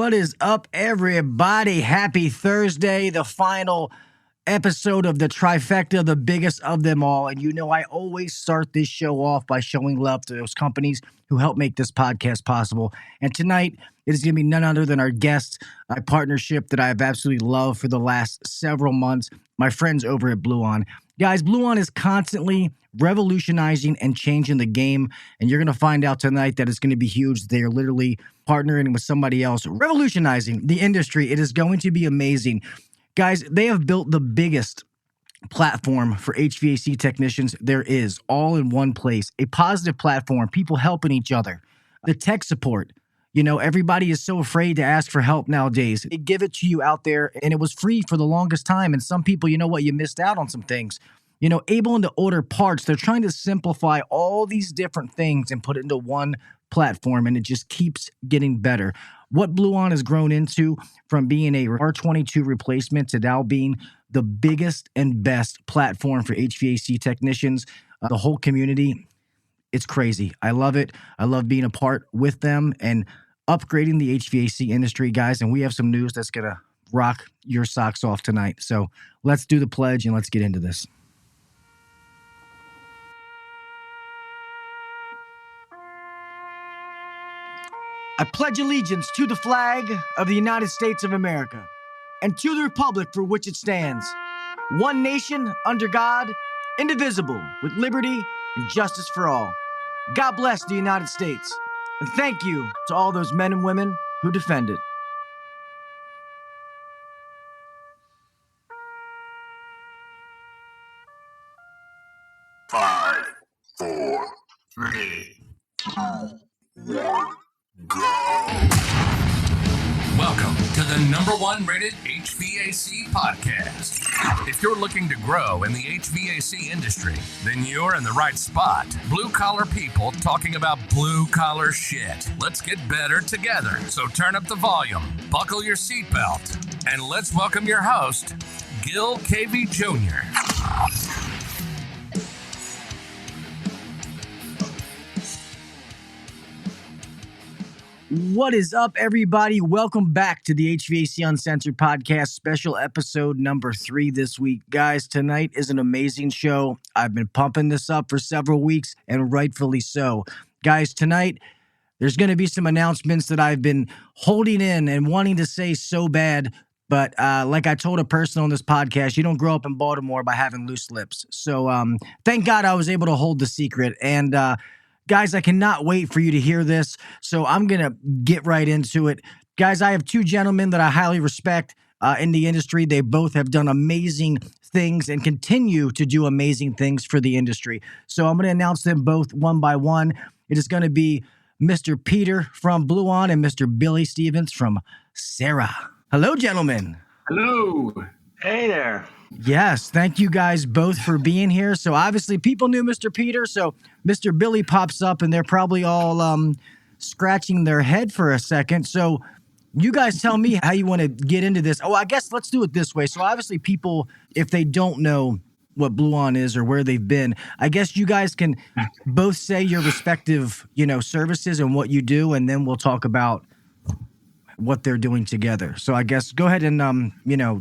What is up, everybody? Happy Thursday, the final episode of the trifecta, the biggest of them all. And you know, I always start this show off by showing love to those companies who help make this podcast possible. And tonight, it is going to be none other than our guest, a partnership that I have absolutely loved for the last several months, my friends over at Bluon. Guys, Bluon is constantly revolutionizing and changing the game, and you're going to find out tonight that it's going to be huge. They are literally partnering with somebody else, revolutionizing the industry. It is going to be amazing. Guys, they have built the biggest platform for HVAC technicians there is, all in one place. A positive platform, people helping each other. The tech support. You know, everybody is so afraid to ask for help nowadays. They give it to you out there, and it was free for the longest time. And some people, you know what, you missed out on some things. You know, able to order parts. They're trying to simplify all these different things and put it into one platform, and it just keeps getting better. What Bluon has grown into from being a R22 replacement to now being the biggest and best platform for HVAC technicians, the whole community, it's crazy. I love it. I love being a part with them and upgrading the HVAC industry, guys. And we have some news that's going to rock your socks off tonight. So let's do the pledge and let's get into this. I pledge allegiance to the flag of the United States of America and to the republic for which it stands, one nation under God, indivisible, with liberty and justice for all. God bless the United States, and thank you to all those men and women who defend it. Five, four, three, two, one. Go. Welcome to the #1 rated HVAC podcast. If you're looking to grow in the HVAC industry, then you're in the right spot. Blue collar people talking about blue collar shit. Let's get better together. So turn up the volume, buckle your seatbelt, and let's welcome your host, Gil KV Jr. What is up, everybody? Welcome back to the HVAC Uncensored Podcast, special episode number 3 this week. Guys, tonight is an amazing show. I've been pumping this up for several weeks, and rightfully so. Guys, tonight, there's going to be some announcements that I've been holding in and wanting to say so bad, but like I told a person on this podcast, you don't grow up in Baltimore by having loose lips. So thank God I was able to hold the secret, and guys, I cannot wait for you to hear this, so I'm going to get right into it. Guys, I have 2 gentlemen that I highly respect in the industry. They both have done amazing things and continue to do amazing things for the industry. So I'm going to announce them both one by one. It is going to be Mr. Peter from Bluon and Mr. Billy Stevens from Sera. Hello, gentlemen. Hello. Hey there. Yes, thank you guys both for being here. So obviously people knew Mr. Peter, so Mr. Billy pops up and they're probably all scratching their head for a second. So you guys tell me how you want to get into this. Oh, I guess let's do it this way. So obviously people, if they don't know what Bluon is or where they've been, I guess you guys can both say your respective, services and what you do, and then we'll talk about what they're doing together. So I guess go ahead and,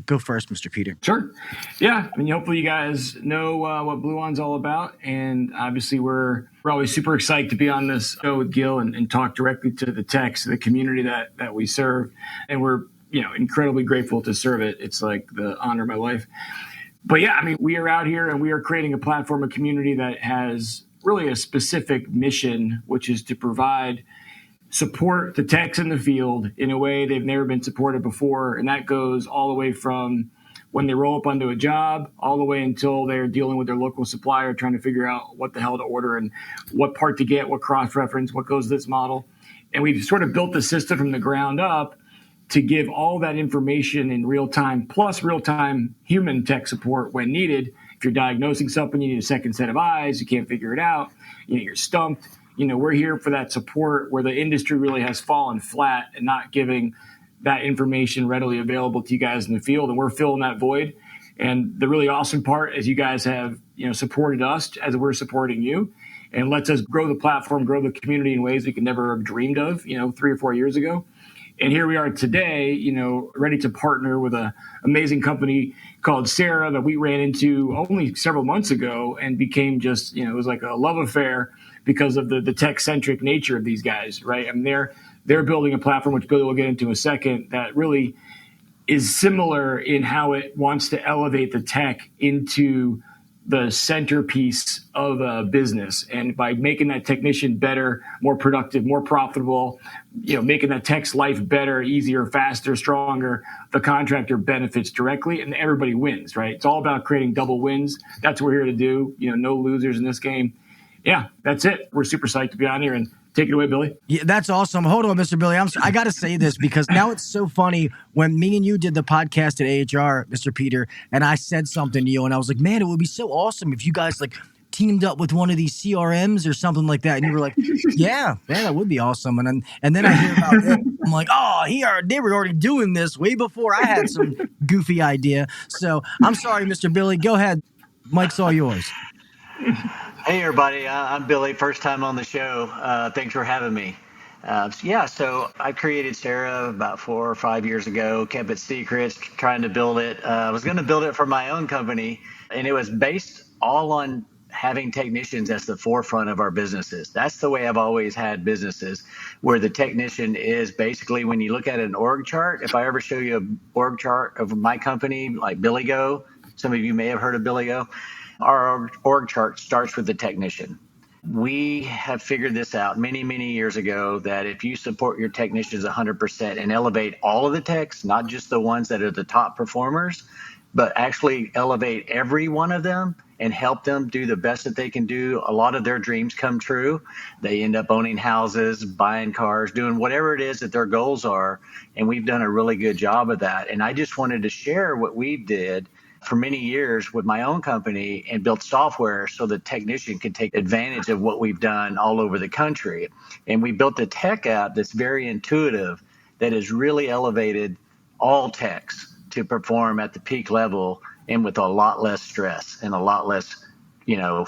go first, Mr. Peter. Sure. Yeah. Hopefully you guys know what Bluon's all about. And obviously we're always super excited to be on this show with Gil and talk directly to the techs, the community that we serve. And we're, incredibly grateful to serve it. It's like the honor of my life. But yeah, we are out here and we are creating a platform, a community that has really a specific mission, which is to provide support the techs in the field in a way they've never been supported before. And that goes all the way from when they roll up onto a job all the way until they're dealing with their local supplier, trying to figure out what the hell to order and what part to get, what cross-reference, what goes to this model. And we've sort of built the system from the ground up to give all that information in real time, plus real-time human tech support when needed. If you're diagnosing something, you need a second set of eyes, you can't figure it out, you're stumped. We're here for that support where the industry really has fallen flat and not giving that information readily available to you guys in the field. And we're filling that void. And the really awesome part is you guys have, supported us as we're supporting you, and lets us grow the platform, grow the community in ways we could never have dreamed of, 3 or 4 years ago. And here we are today, ready to partner with an amazing company called Sera that we ran into only several months ago and became just, it was like a love affair because of the tech-centric nature of these guys, right? I mean, they're building a platform, which Billy will get into in a second, that really is similar in how it wants to elevate the tech into the centerpiece of a business. And by making that technician better, more productive, more profitable, making that tech's life better, easier, faster, stronger, the contractor benefits directly and everybody wins, right? It's all about creating double wins. That's what we're here to do. No losers in this game. Yeah, that's it. We're super psyched to be on here, and take it away, Billy. Yeah, that's awesome. Hold on, Mr. Billy. I got to say this because now it's so funny when me and you did the podcast at AHR, Mr. Peter, and I said something to you, and I was like, man, it would be so awesome if you guys teamed up with one of these CRMs or something like that. And you were like, yeah, that would be awesome. And then I hear about it. I'm like, they were already doing this way before I had some goofy idea. So I'm sorry, Mr. Billy. Go ahead. Mike's all yours. Hey, everybody. I'm Billy. First time on the show. Thanks for having me. So I created Sera about 4 or 5 years ago, kept it secret, trying to build it. I was going to build it for my own company, and it was based all on having technicians as the forefront of our businesses. That's the way I've always had businesses, where the technician is basically, when you look at an org chart, if I ever show you an org chart of my company, like Billy Go, some of you may have heard of Billy Go, our org chart starts with the technician. We have figured this out many, many years ago that if you support your technicians 100% and elevate all of the techs, not just the ones that are the top performers, but actually elevate every one of them and help them do the best that they can do, a lot of their dreams come true. They end up owning houses, buying cars, doing whatever it is that their goals are. And we've done a really good job of that. And I just wanted to share what we did for many years with my own company and built software so the technician could take advantage of what we've done all over the country. And we built a tech app that's very intuitive, that has really elevated all techs to perform at the peak level and with a lot less stress and a lot less,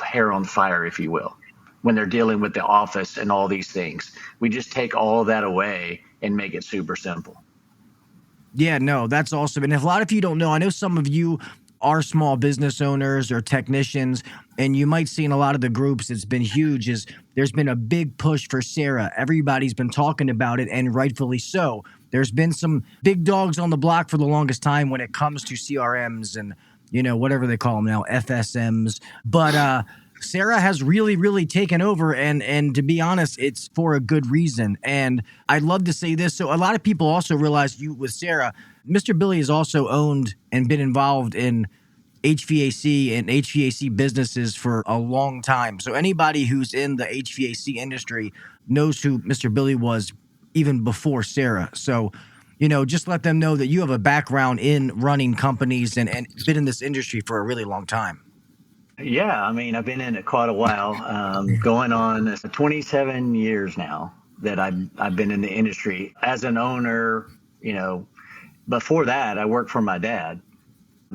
hair on fire, if you will, when they're dealing with the office and all these things. We just take all of that away and make it super simple. Yeah, no, that's awesome. And if a lot of you don't know, I know some of you are small business owners or technicians, and you might see in a lot of the groups, it's been huge, is there's been a big push for Sera. Everybody's been talking about it, and rightfully so. There's been some big dogs on the block for the longest time when it comes to CRMs and, whatever they call them now, FSMs. But Sera has really, really taken over, and to be honest, it's for a good reason. And I'd love to say this. So a lot of people also realize with Sera, Mr. Billy has also owned and been involved in HVAC and HVAC businesses for a long time. So anybody who's in the HVAC industry knows who Mr. Billy was even before Sera. So, just let them know that you have a background in running companies and been in this industry for a really long time. Yeah, I've been in it quite a while, going on 27 years now that I've been in the industry as an owner. Before that, I worked for my dad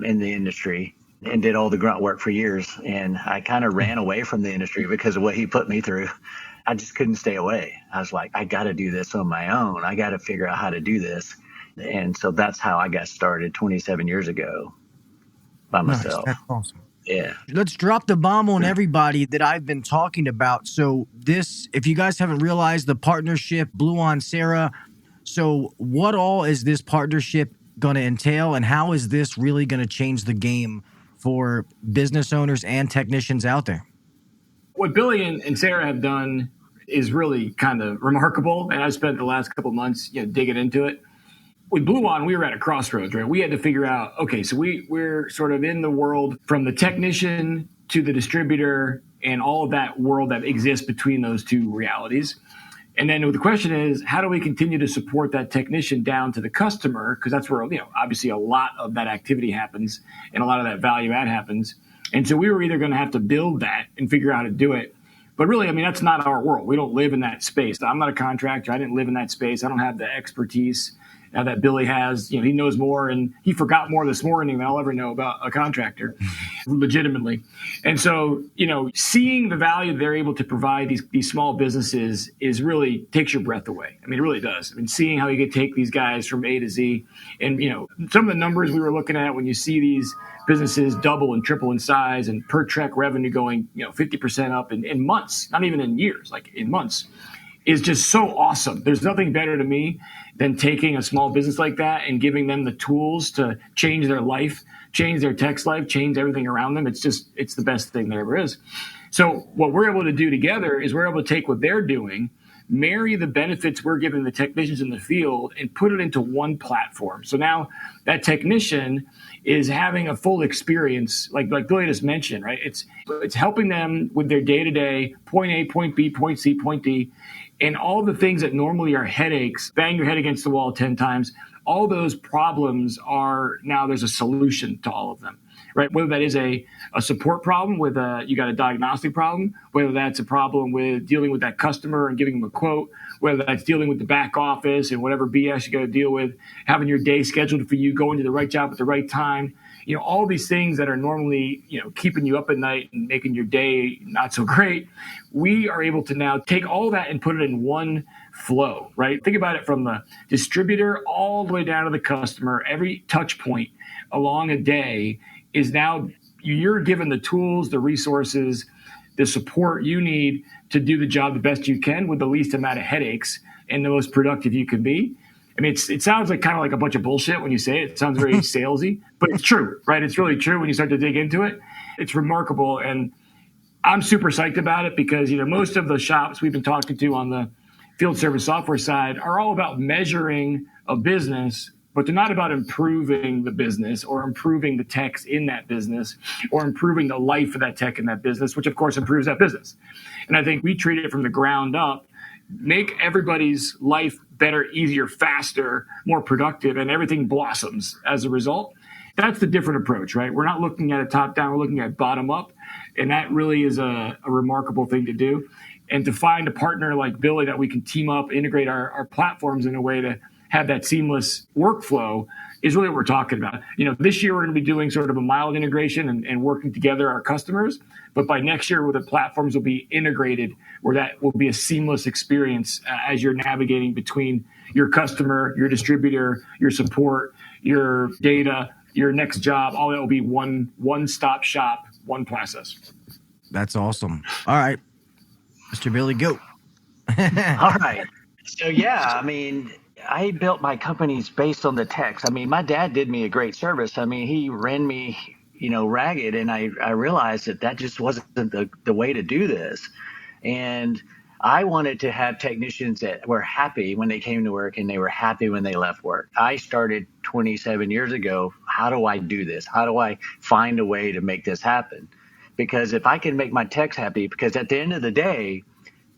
in the industry and did all the grunt work for years. And I kind of ran away from the industry because of what he put me through. I just couldn't stay away. I was like, I got to do this on my own. I got to figure out how to do this. And so that's how I got started 27 years ago by myself. Nice. That's awesome. Yeah. Let's drop the bomb on everybody that I've been talking about. So this, if you guys haven't realized, the partnership, Bluon Sera. So what all is this partnership going to entail, and how is this really going to change the game for business owners and technicians out there? What Billy and Sera have done is really kind of remarkable, and I spent the last couple of months digging into it. With Bluon, we were at a crossroads, right? We had to figure out, okay, so we're sort of in the world from the technician to the distributor and all of that world that exists between those two realities. And then the question is, how do we continue to support that technician down to the customer? Because that's where, obviously a lot of that activity happens and a lot of that value add happens. And so we were either going to have to build that and figure out how to do it. But really, that's not our world. We don't live in that space. I'm not a contractor. I didn't live in that space. I don't have the expertise. now that Billy has, he knows more, and he forgot more this morning than I'll ever know about a contractor, legitimately. And so, seeing the value they're able to provide these small businesses is really takes your breath away. I mean, it really does. I mean, seeing how you could take these guys from A to Z, and, some of the numbers we were looking at when you see these businesses double and triple in size and per check revenue going, 50% up in months, not even in years, like in months, is just so awesome. There's nothing better to me than taking a small business like that and giving them the tools to change their life, change their tech's life, change everything around them. It's the best thing there ever is. So what we're able to do together is we're able to take what they're doing, marry the benefits we're giving the technicians in the field, and put it into one platform. So now that technician is having a full experience, like Billy just mentioned, right? It's helping them with their day-to-day, point A, point B, point C, point D, and all the things that normally are headaches, bang your head against the wall 10 times, all those problems are now there's a solution to all of them, right? Whether that is a support problem with you got a diagnostic problem, whether that's a problem with dealing with that customer and giving them a quote, whether that's dealing with the back office and whatever BS you got to deal with, having your day scheduled for you, going to the right job at the right time, all these things that are normally, keeping you up at night and making your day not so great. We are able to now take all that and put it in one flow, right? Think about it from the distributor all the way down to the customer. Every touch point along a day is now you're given the tools, the resources, the support you need to do the job the best you can with the least amount of headaches and the most productive you can be. I mean, it sounds like kind of like a bunch of bullshit when you say it. It sounds very salesy, but it's true, right? It's really true when you start to dig into it. It's remarkable. And I'm super psyched about it because, most of the shops we've been talking to on the field service software side are all about measuring a business, but they're not about improving the business or improving the techs in that business or improving the life of that tech in that business, which of course improves that business. And I think we treat it from the ground up, make everybody's life better, easier, faster, more productive, and everything blossoms as a result. That's the different approach, right? We're not looking at it top down, we're looking at bottom up. And that really is a remarkable thing to do. And to find a partner like Billy that we can team up, integrate our platforms in a way to have that seamless workflow is really what we're talking about. This year we're going to be doing sort of a mild integration and working together our customers. But by next year, where the platforms will be integrated, where that will be a seamless experience as you're navigating between your customer, your distributor, your support, your data, your next job. All that will be one-stop shop, one process. That's awesome. All right, Mr. Billy, go. All right. So, I built my companies based on the techs. My dad did me a great service. He ran me, ragged, and I realized that just wasn't the way to do this. And I wanted to have technicians that were happy when they came to work and they were happy when they left work. I started 27 years ago. How do I do this? How do I find a way to make this happen? Because if I can make my techs happy, because at the end of the day,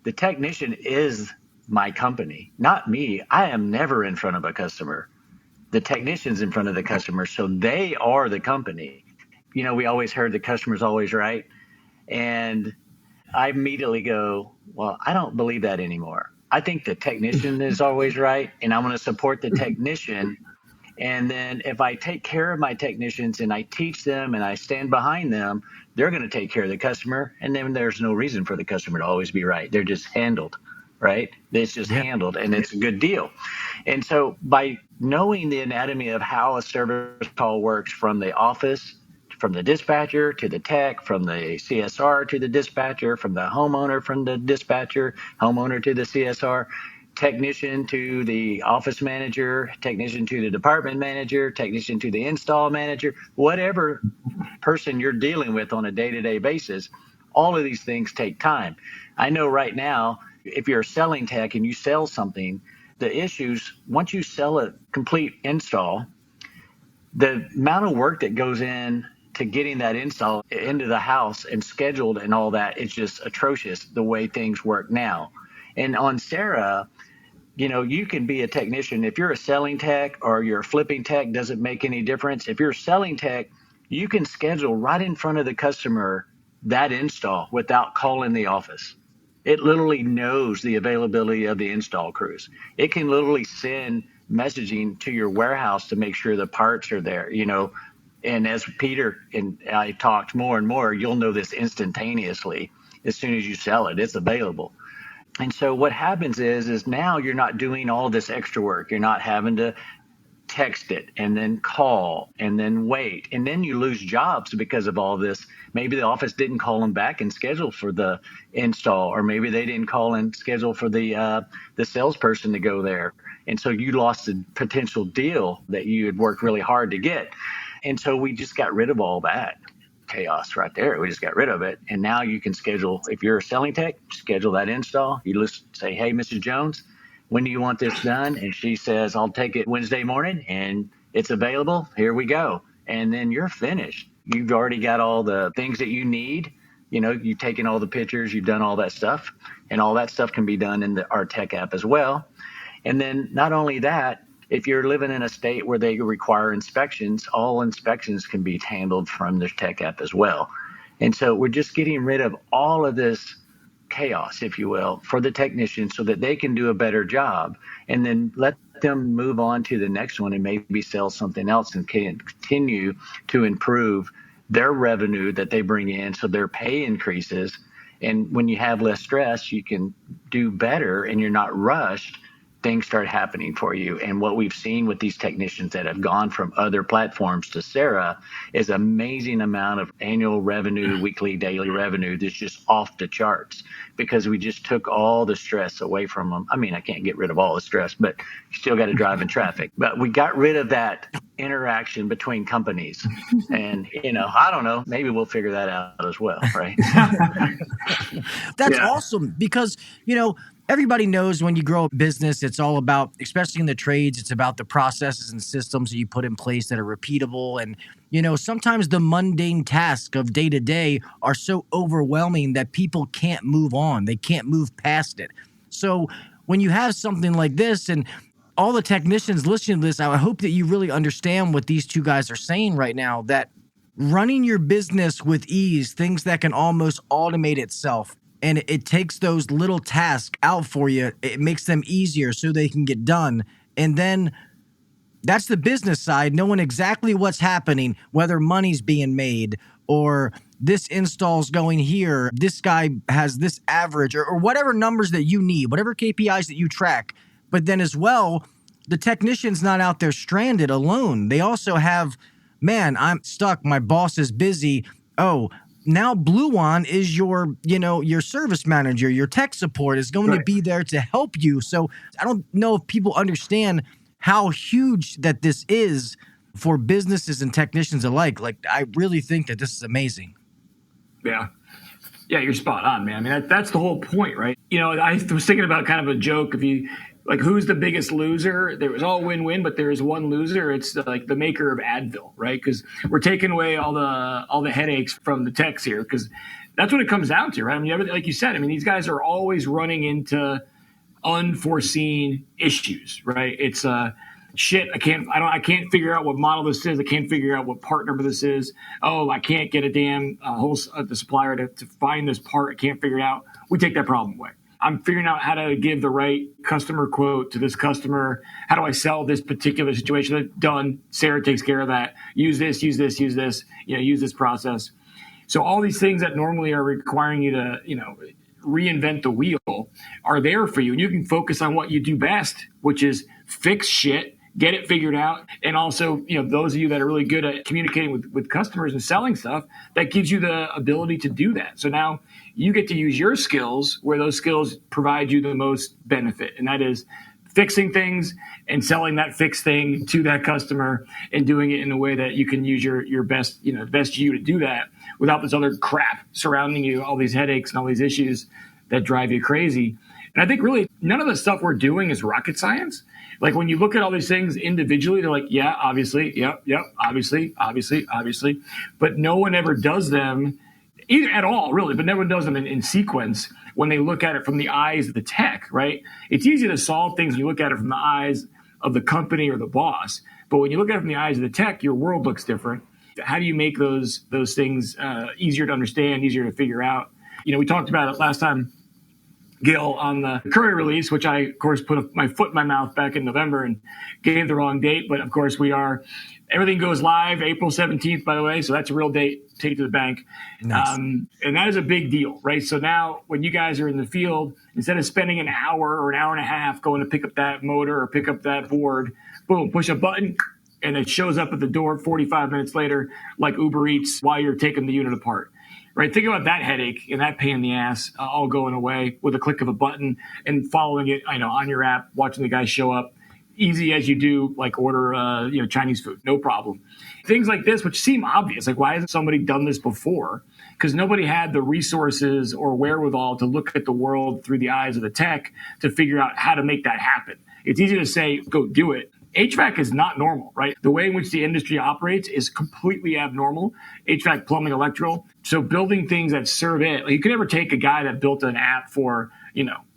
the technician is my company, not me. I am never in front of a customer. The technician's in front of the customer, so they are the company. We always heard the customer's always right. And I immediately go, well, I don't believe that anymore. I think the technician is always right, and I'm going to support the technician. And then if I take care of my technicians and I teach them and I stand behind them, they're going to take care of the customer. And then there's no reason for the customer to always be right. They're just handled. Right? It's just handled, and it's a good deal. And so by knowing the anatomy of how a service call works from the office, from the dispatcher to the tech, from the CSR to the dispatcher, from the homeowner, from the dispatcher, homeowner to the CSR, technician to the office manager, technician to the department manager, technician to the install manager, whatever person you're dealing with on a day-to-day basis, all of these things take time. I know right now, if you're a selling tech and you sell something, the issues, once you sell a complete install, the amount of work that goes in to getting that install into the house and scheduled and all that, it's just atrocious the way things work now. And on Sera, you can be a technician. If you're a selling tech or you're a flipping tech, doesn't make any difference. If you're a selling tech, you can schedule right in front of the customer that install without calling the office. It literally knows the availability of the install crews. It can literally send messaging to your warehouse to make sure the parts are there, And as Peter and I talked more and more, you'll know this instantaneously. As soon as you sell it, it's available. And so what happens is now you're not doing all this extra work. You're not having to text it and then call and then wait. And then you lose jobs because of all this. Maybe the office didn't call them back and schedule for the install, or maybe they didn't call and schedule for the salesperson to go there. And so you lost a potential deal that you had worked really hard to get. And so we just got rid of all that chaos right there. We just got rid of it. And now you can schedule, if you're a selling tech, schedule that install. You just say, hey, Mrs. Jones, when do you want this done? And she says, I'll take it Wednesday morning, and it's available. Here we go. And then you're finished. You've already got all the things that you need. You've taken all the pictures, you've done all that stuff, and all that stuff can be done in our tech app as well. And then not only that, if you're living in a state where they require inspections, all inspections can be handled from the tech app as well. And so we're just getting rid of all of this chaos, if you will, for the technicians so that they can do a better job, and then let them move on to the next one and maybe sell something else and can continue to improve their revenue that they bring in so their pay increases. And when you have less stress, you can do better and you're not rushed. Things start happening for you. And what we've seen with these technicians that have gone from other platforms to Sera is amazing amount of annual revenue, weekly, daily revenue that's just off the charts, because we just took all the stress away from them. I mean, I can't get rid of all the stress, but you still got to drive in traffic. But we got rid of that interaction between companies. And, I don't know, maybe we'll figure that out as well, right? That's awesome, because, everybody knows when you grow a business, it's all about, especially in the trades, it's about the processes and systems that you put in place that are repeatable. And, sometimes the mundane tasks of day to day are so overwhelming that people can't move on. They can't move past it. So when you have something like this, and all the technicians listening to this, I hope that you really understand what these two guys are saying right now, that running your business with ease, things that can almost automate itself, and it takes those little tasks out for you. It makes them easier so they can get done. And then that's the business side, knowing exactly what's happening, whether money's being made or this install's going here, this guy has this average, or whatever numbers that you need, whatever KPIs that you track. But then as well, the technician's not out there stranded alone. They also have, man, I'm stuck. My boss is busy. Oh, now Bluon is your service manager, your tech support is going to be there to help you. So I don't know if people understand how huge that this is for businesses and technicians alike. Like, I really think that this is amazing. Yeah. Yeah, you're spot on, man. I mean, that's the whole point, right? I was thinking about kind of a joke. Who's the biggest loser? There was all win-win, but there is one loser. It's the maker of Advil, right? Because we're taking away all the headaches from the techs here, because that's what it comes down to, right? I mean, like you said, these guys are always running into unforeseen issues, right? It's shit. I can't figure out what model this is. I can't figure out what part number this is. Oh, I can't get a damn the supplier to find this part. I can't figure it out. We take that problem away. I'm figuring out how to give the right customer quote to this customer. How do I sell this particular situation? Done. Sera takes care of that. Use this, use this, use this, use this process. So all these things that normally are requiring you to, reinvent the wheel are there for you. And you can focus on what you do best, which is fix shit, get it figured out. And also, those of you that are really good at communicating with customers and selling stuff, that gives you the ability to do that. So now you get to use your skills where those skills provide you the most benefit. And that is fixing things and selling that fixed thing to that customer and doing it in a way that you can use your best, best you to do that without this other crap surrounding you, all these headaches and all these issues that drive you crazy. And I think really none of the stuff we're doing is rocket science. Like when you look at all these things individually, they're like, yeah, obviously, yep, obviously. But no one ever does them either at all, really, but no one does them in sequence when they look at it from the eyes of the tech, right? It's easy to solve things when you look at it from the eyes of the company or the boss. But when you look at it from the eyes of the tech, your world looks different. How do you make those things easier to understand, easier to figure out? We talked about it last time. Gil on the Curry release, which I, of course, put my foot in my mouth back in November and gave the wrong date. But of course, everything goes live April 17th, by the way. So that's a real date. Take it to the bank. Nice. And that is a big deal, right? So now when you guys are in the field, instead of spending an hour or an hour and a half going to pick up that motor or pick up that board, boom, push a button, and it shows up at the door 45 minutes later, like Uber Eats, while you're taking the unit apart. Right? Think about that headache and that pain in the ass all going away with a click of a button and following it, on your app, watching the guy show up. Easy as you do, like order, Chinese food, no problem. Things like this, which seem obvious, like why hasn't somebody done this before? Because nobody had the resources or wherewithal to look at the world through the eyes of the tech to figure out how to make that happen. It's easy to say, go do it. HVAC is not normal, right? The way in which the industry operates is completely abnormal. HVAC, plumbing, electrical. So building things that serve it, like you could never take a guy that built an app for,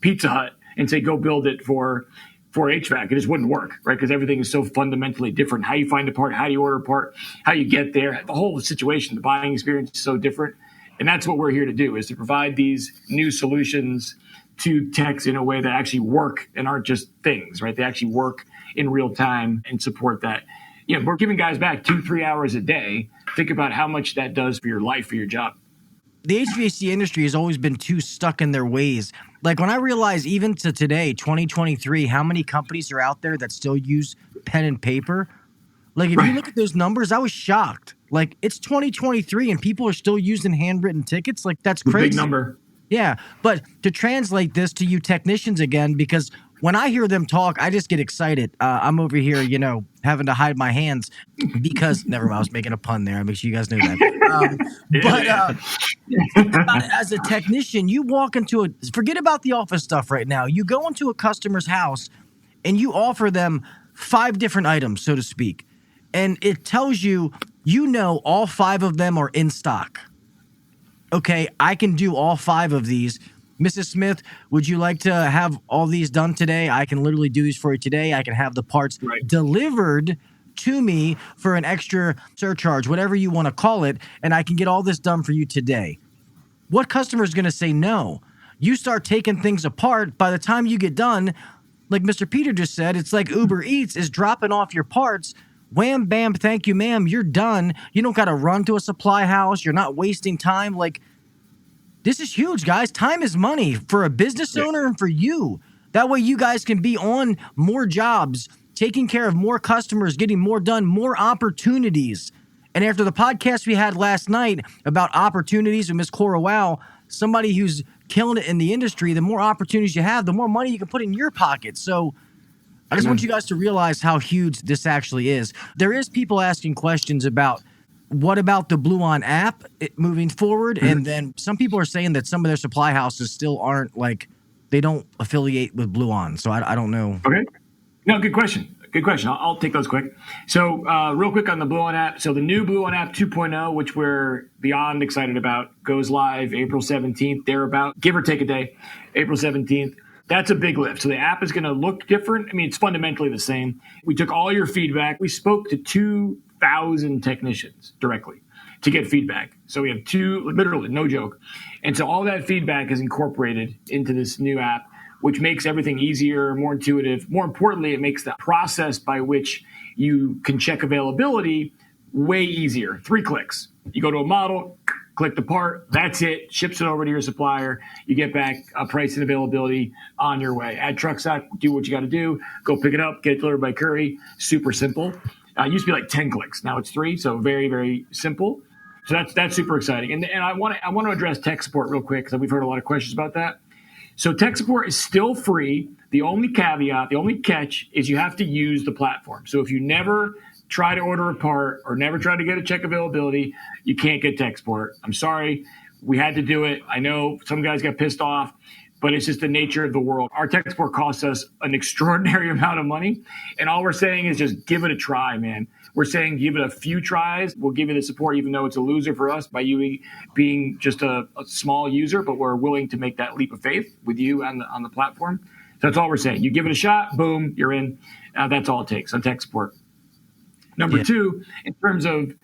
Pizza Hut and say, go build it for HVAC. It just wouldn't work, right? Because everything is so fundamentally different. How you find a part, how you order a part, how you get there, the whole situation, the buying experience is so different. And that's what we're here to do, is to provide these new solutions to techs in a way that actually work and aren't just things, right? They actually work in real time and support that. We're giving guys back 2-3 hours a day. Think about how much that does for your life, for your job. The HVAC industry has always been too stuck in their ways. Like when I realize even to today, 2023, how many companies are out there that still use pen and paper. Like if you look at those numbers, I was shocked. Like it's 2023 and people are still using handwritten tickets. Like that's crazy. Big number. Yeah. But to translate this to you technicians again, because when I hear them talk, I just get excited. I'm over here, having to hide my hands because never mind, I was making a pun there. I make sure you guys know that. But as a technician, you walk into forget about the office stuff right now. You go into a customer's house and you offer them 5 different items, so to speak. And it tells you, all 5 of them are in stock. Okay, I can do all 5 of these. Mrs. Smith, would you like to have all these done today? I can literally do these for you today. I can have the parts delivered to me for an extra surcharge, whatever you want to call it, and I can get all this done for you today. What customer is going to say no? You start taking things apart. By the time you get done, like Mr. Peter just said, it's like Uber Eats is dropping off your parts. Wham, bam, thank you, ma'am. You're done. You don't got to run to a supply house. You're not wasting time. Like, this is huge, guys. Time is money for a business owner and for you. That way you guys can be on more jobs, taking care of more customers, getting more done, more opportunities. And after the podcast we had last night about opportunities with Miss Cora Wow, somebody who's killing it in the industry, the more opportunities you have, the more money you can put in your pocket. So I just want you guys to realize how huge this actually is. There is people asking questions about what about the Bluon app moving forward? And then some people are saying that some of their supply houses still aren't they don't affiliate with Bluon. So I don't know. Okay. No, good question. Good question. I'll take those quick. So real quick on the Bluon app. So the new Bluon app 2.0, which we're beyond excited about, goes live April 17th, thereabout, give or take a day, April 17th. That's a big lift. So the app is going to look different. I mean, it's fundamentally the same. We took all your feedback. We spoke to 2,000 technicians directly to get feedback. So we have literally, no joke. And so all that feedback is incorporated into this new app, which makes everything easier, more intuitive. More importantly, it makes the process by which you can check availability way easier. 3 clicks. You go to a model, click the part, that's it, ships it over to your supplier. You get back a price and availability on your way. Add truck stock, do what you got to do, go pick it up, get it delivered by Curry. Super simple. It used to be like 10 clicks. Now it's 3, so very, very simple. So that's super exciting. And I want to address tech support real quick because we've heard a lot of questions about that. So tech support is still free. The only caveat, the only catch is you have to use the platform. So if you never try to order a part or never try to get a check availability, you can't get tech support. I'm sorry. We had to do it. I know some guys got pissed off, but it's just the nature of the world. Our tech support costs us an extraordinary amount of money. And all we're saying is just give it a try, man. We're saying give it a few tries. We'll give you the support, even though it's a loser for us by you being just a small user, but we're willing to make that leap of faith with you on the platform. So that's all we're saying. You give it a shot, boom, you're in. That's all it takes on tech support. Number 2, in terms of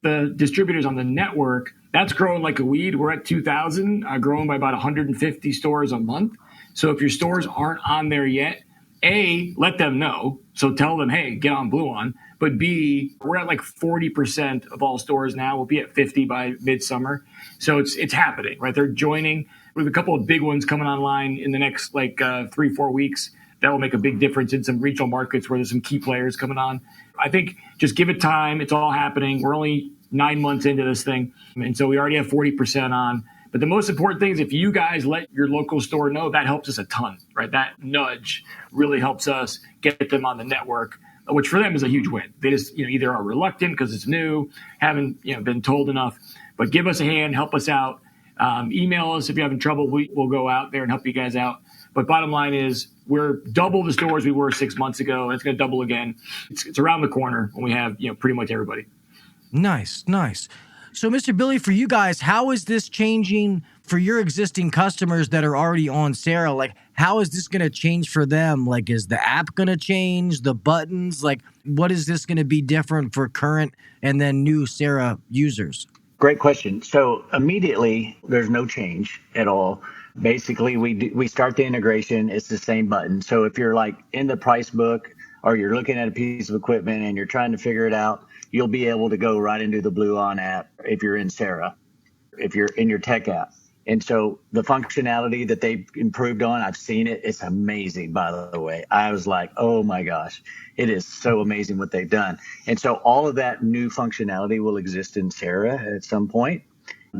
the distributors on the network, that's growing like a weed. We're at 2,000, growing by about 150 stores a month. So if your stores aren't on there yet, A, let them know. So tell them, hey, get on Bluon. But B, we're at like 40% of all stores now. We'll be at 50 by midsummer. So it's happening, right? They're joining. We have a couple of big ones coming online in the next 3-4 weeks. That will make a big difference in some regional markets where there's some key players coming on. I think just give it time. It's all happening. We're only 9 months into this thing. And so we already have 40% on. But the most important thing is if you guys let your local store know, that helps us a ton, right? That nudge really helps us get them on the network, which for them is a huge win. They just either are reluctant because it's new, haven't been told enough. But give us a hand, help us out. Email us if you're having trouble. We'll go out there and help you guys out. But bottom line is we're double the stores we were 6 months ago, and it's going to double again. It's around the corner when we have pretty much everybody. Nice. So, Mr. Billy, for you guys, how is this changing for your existing customers that are already on Sera? Like, how is this going to change for them? Like, is the app going to change, the buttons? Like, what is this going to be different for current and then new Sera users? Great question. So immediately, there's no change at all. Basically, we start the integration. It's the same button. So if you're like in the price book or you're looking at a piece of equipment and you're trying to figure it out, you'll be able to go right into the Bluon app if you're in Sera, if you're in your tech app. And so the functionality that they've improved on, I've seen it. It's amazing, by the way. I was like, oh my gosh, it is so amazing what they've done. And so all of that new functionality will exist in Sera at some point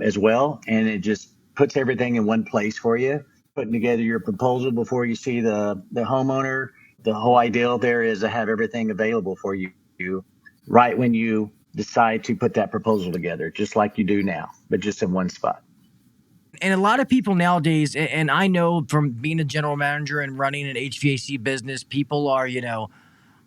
as well. And it just puts everything in one place for you, putting together your proposal before you see the homeowner. The whole idea there is to have everything available for you right when you decide to put that proposal together, just like you do now, but just in one spot. And a lot of people nowadays, and I know from being a general manager and running an HVAC business, people are,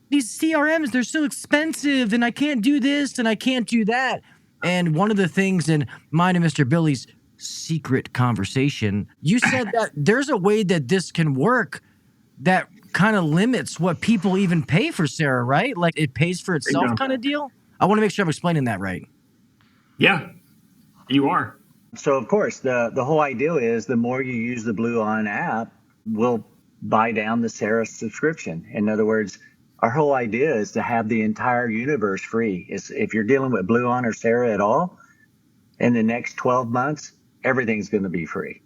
these CRMs, they're so expensive and I can't do this and I can't do that. And one of the things in mine and Mr. Billy's secret conversation, you said that there's a way that this can work that kind of limits what people even pay for Sera, right? Like it pays for itself kind of deal. I want to make sure I'm explaining that right. Yeah, you are. So of course, the whole idea is the more you use the Bluon app, we'll buy down the Sera subscription. In other words, our whole idea is to have the entire universe free. If you're dealing with Bluon or Sera at all, in the next 12 months, everything's going to be free.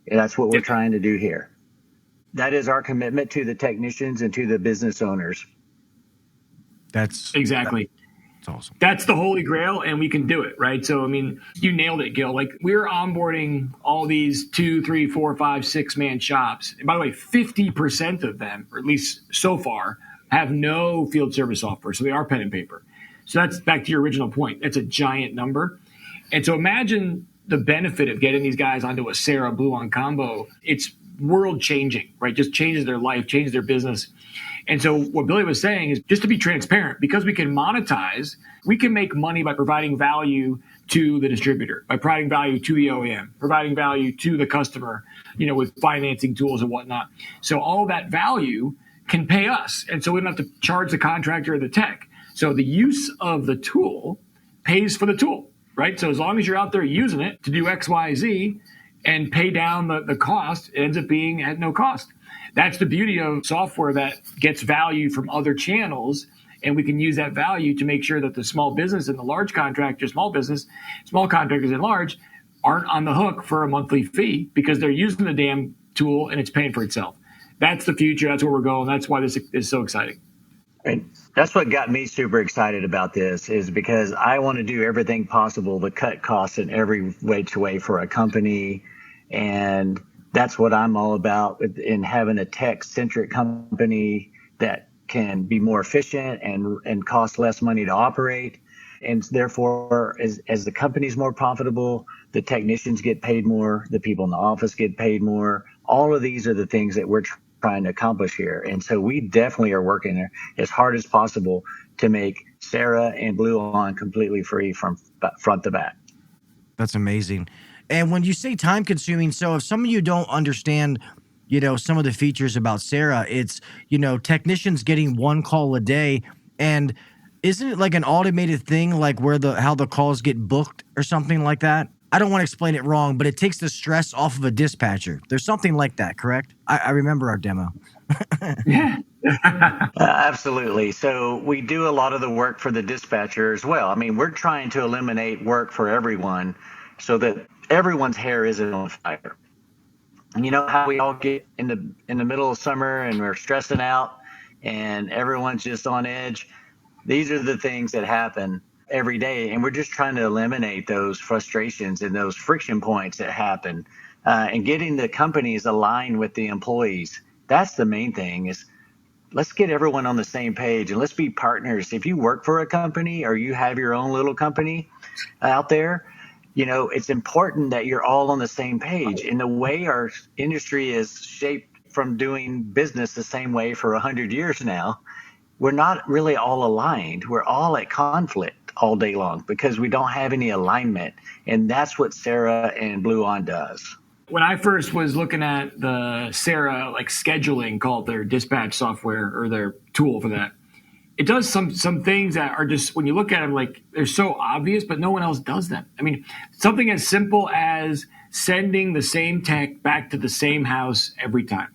And that's what we're trying to do here. That is our commitment to the technicians and to the business owners. That's exactly. That's awesome. That's the holy grail, and we can do it, right? So, I mean, you nailed it, Gil. Like, we're onboarding all these 2, 3, 4, 5, 6-man shops. And by the way, 50% of them, or at least so far, have no field service software. So they are pen and paper. So that's back to your original point. That's a giant number. And so imagine the benefit of getting these guys onto a Sera Bluon combo. It's world changing, right? Just changes their life, changes their business. And so what Billy was saying is just to be transparent, because we can monetize, we can make money by providing value to the distributor, by providing value to the OEM, providing value to the customer, with financing tools and whatnot. So all that value can pay us. And so we don't have to charge the contractor or the tech. So the use of the tool pays for the tool, right? So as long as you're out there using it to do X, Y, Z, and pay down the cost, it ends up being at no cost. That's the beauty of software that gets value from other channels, and we can use that value to make sure that the small business and the large contractor, small contractors and large, aren't on the hook for a monthly fee because they're using the damn tool and it's paying for itself. That's the future. That's where we're going. That's why this is so exciting. And that's what got me super excited about this, is because I want to do everything possible to cut costs in every which way for a company. And that's what I'm all about in having a tech-centric company that can be more efficient and cost less money to operate. And therefore, as the company's more profitable, the technicians get paid more, the people in the office get paid more. All of these are the things that we're trying to accomplish here. And so we definitely are working as hard as possible to make Sera and Bluon completely free from front to back. That's amazing. And when you say time consuming, so if some of you don't understand, some of the features about Sera, it's, technicians getting one call a day. And isn't it like an automated thing, like how the calls get booked or something like that? I don't want to explain it wrong, but it takes the stress off of a dispatcher. There's something like that, correct? I remember our demo. Yeah. Absolutely. So we do a lot of the work for the dispatcher as well. I mean, we're trying to eliminate work for everyone so that everyone's hair isn't on fire. And you know how we all get in the middle of summer and we're stressing out and everyone's just on edge? These are the things that happen every day, and we're just trying to eliminate those frustrations and those friction points that happen, and getting the companies aligned with the employees. That's the main thing. Is let's get everyone on the same page and let's be partners. If you work for a company or you have your own little company out there, it's important that you're all on the same page. And the way our industry is shaped from doing business the same way for 100 years now, we're not really all aligned. We're all at conflict all day long because we don't have any alignment. And that's what Sera and Bluon does. When I first was looking at the Sera scheduling, called their dispatch software or their tool for that, it does some things that are just, when you look at them, they're so obvious, but no one else does them. I mean, something as simple as sending the same tech back to the same house every time,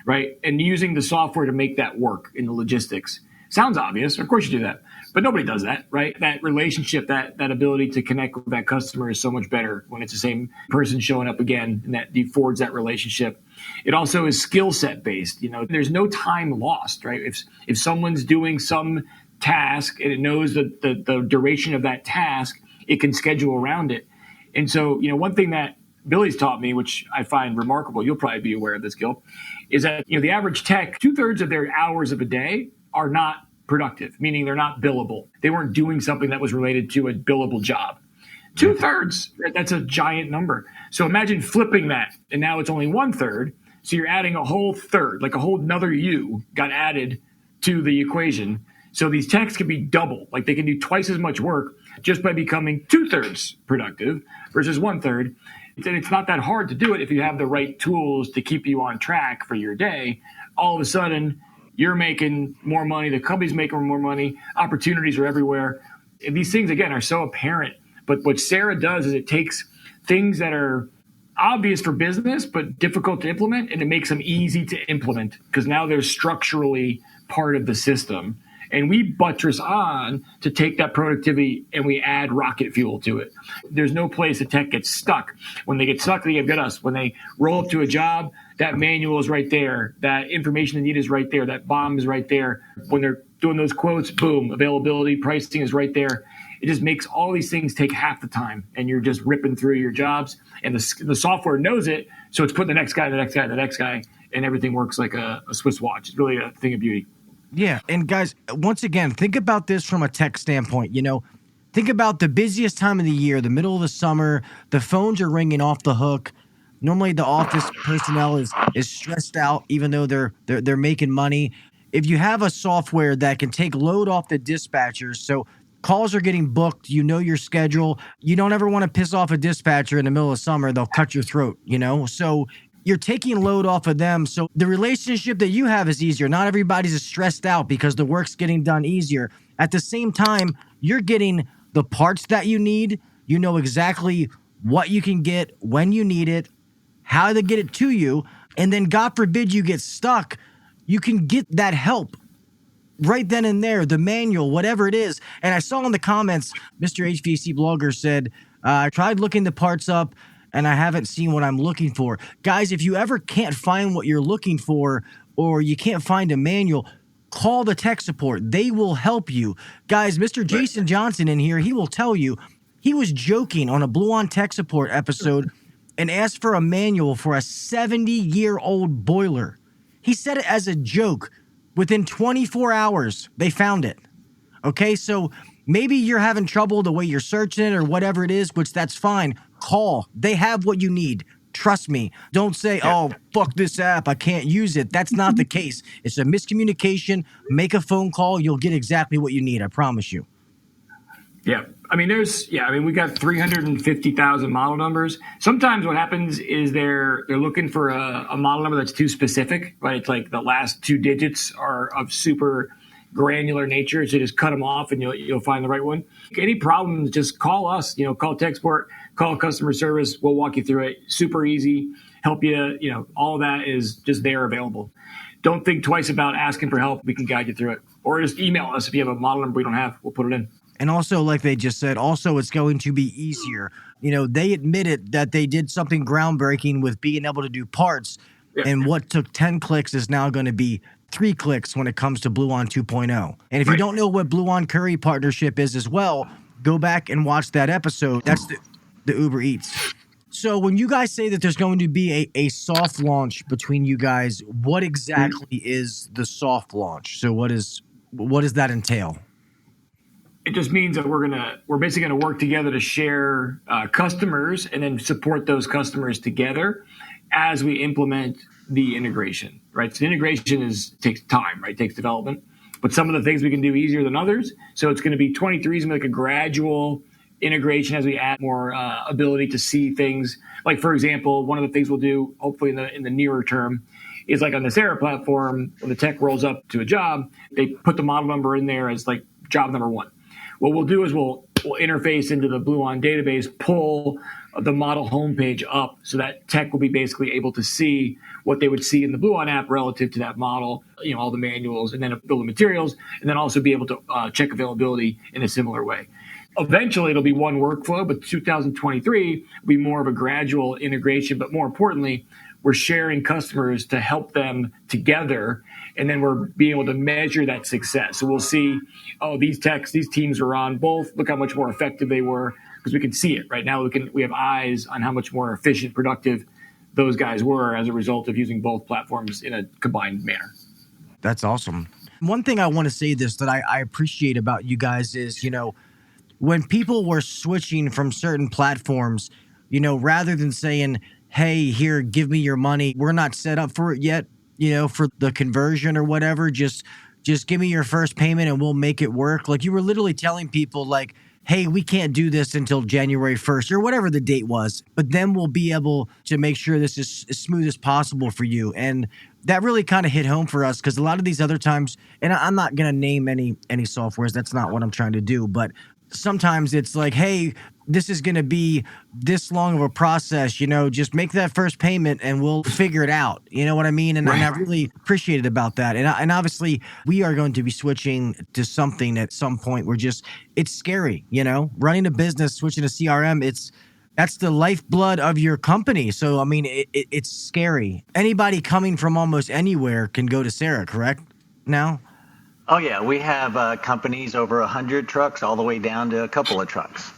right? And using the software to make that work in the logistics. Sounds obvious. Of course you do that. But nobody does that, right? That relationship, that ability to connect with that customer is so much better when it's the same person showing up again, and that forwards that relationship. It also is skill set based. There's no time lost, right? If someone's doing some task and it knows the duration of that task, it can schedule around it. And so, one thing that Billy's taught me, which I find remarkable, you'll probably be aware of this, Gil, is that, the average tech, 2/3 of their hours of a day are not productive, meaning they're not billable. They weren't doing something that was related to a billable job. 2/3, that's a giant number. So imagine flipping that, and now it's only 1/3. So you're adding a whole third, like a whole another you got added to the equation. So these techs can be double, they can do twice as much work just by becoming 2/3 productive versus 1/3. And it's not that hard to do it if you have the right tools to keep you on track for your day. All of a sudden, you're making more money, the company's making more money, opportunities are everywhere. And these things, again, are so apparent. But what Sera does is it takes things that are obvious for business but difficult to implement, and it makes them easy to implement because now they're structurally part of the system. And we buttress on to take that productivity and we add rocket fuel to it. There's no place the tech gets stuck. When they get stuck, they get us. When they roll up to a job, that manual is right there. That information they need is right there. That BOM is right there. When they're doing those quotes, boom, availability, pricing is right there. It just makes all these things take half the time, and you're just ripping through your jobs. And the software knows it, so it's putting the next guy, and everything works like a Swiss watch. It's really a thing of beauty. Yeah, and guys, once again, think about this from a tech standpoint. Think about the busiest time of the year, the middle of the summer. The phones are ringing off the hook. Normally, the office personnel is stressed out, even though they're making money. If you have a software that can take load off the dispatchers, so calls are getting booked, your schedule. You don't ever want to piss off a dispatcher in the middle of summer; they'll cut your throat. So you're taking load off of them. So the relationship that you have is easier. Not everybody's as stressed out because the work's getting done easier. At the same time, you're getting the parts that you need. You know exactly what you can get, when you need it, how to get it to you. And then God forbid you get stuck, you can get that help right then and there, the manual, whatever it is. And I saw in the comments, Mr. HVAC Blogger said, I tried looking the parts up, and I haven't seen what I'm looking for. Guys, if you ever can't find what you're looking for or you can't find a manual, call the tech support. They will help you. Guys, Mr. Jason Johnson in here, he will tell you, he was joking on a Bluon tech support episode and asked for a manual for a 70-year-old boiler. He said it as a joke. Within 24 hours, they found it. Okay, so maybe you're having trouble the way you're searching it or whatever it is, which that's fine. Call. They have what you need. Trust me. Don't say, oh, fuck this app, I can't use it. That's not the case. It's a miscommunication. Make a phone call. You'll get exactly what you need. I promise you. Yeah. We got 350,000 model numbers. Sometimes what happens is they're looking for a model number that's too specific, right? It's like the last two digits are of super granular nature. So just cut them off and you'll find the right one. Any problems, just call us, call TechSport, call customer service. We'll walk you through it. Super easy, help you. All that is just there available. Don't think twice about asking for help. We can guide you through it. Or just email us if you have a model number we don't have. We'll put it in. And also, like they just said, it's going to be easier. They admitted that they did something groundbreaking with being able to do parts. Yeah. And what took 10 clicks is now going to be 3 clicks when it comes to Bluon 2.0. And if you don't know what Bluon Curry partnership is as well, go back and watch that episode. That's the Uber Eats. So when you guys say that there's going to be a soft launch between you guys, what exactly is the soft launch? So what does that entail? It just means that we're basically gonna work together to share customers and then support those customers together as we implement the integration, right? So the integration takes time, right? It takes development, but some of the things we can do easier than others. So it's going to be 23 is going to be like a gradual integration as we add more ability to see things. Like, for example, one of the things we'll do, hopefully in the nearer term, is like on the Sera platform, when the tech rolls up to a job, they put the model number in there as like job number 1. What we'll do is we'll interface into the Bluon database, pull the model homepage up so that tech will be basically able to see what they would see in the Bluon app relative to that model, all the manuals and then bill of materials, and then also be able to check availability in a similar way. Eventually, it'll be one workflow, but 2023 will be more of a gradual integration. But more importantly, we're sharing customers to help them together, and then we're being able to measure that success. So we'll see, these teams are on both. Look how much more effective they were, because we can see it right now. We have eyes on how much more efficient, productive those guys were as a result of using both platforms in a combined manner. That's awesome. One thing I want to say that I appreciate about you guys is, when people were switching from certain platforms, rather than saying, hey, here, give me your money, we're not set up for it yet, for the conversion or whatever, just give me your first payment and we'll make it work. Like, you were literally telling people like, hey, we can't do this until January 1st or whatever the date was, but then we'll be able to make sure this is as smooth as possible for you. And that really kind of hit home for us, because a lot of these other times, and I'm not going to name any softwares, that's not what I'm trying to do, but sometimes it's like, hey, this is going to be this long of a process, just make that first payment and we'll figure it out. You know what I mean? And, and I really appreciated about that. And obviously we are going to be switching to something at some point where it's scary, running a business, switching to CRM. That's the lifeblood of your company. So, I mean, it's scary. Anybody coming from almost anywhere can go to Sera, correct? Now? Oh, yeah. We have companies over 100 trucks all the way down to a couple of trucks.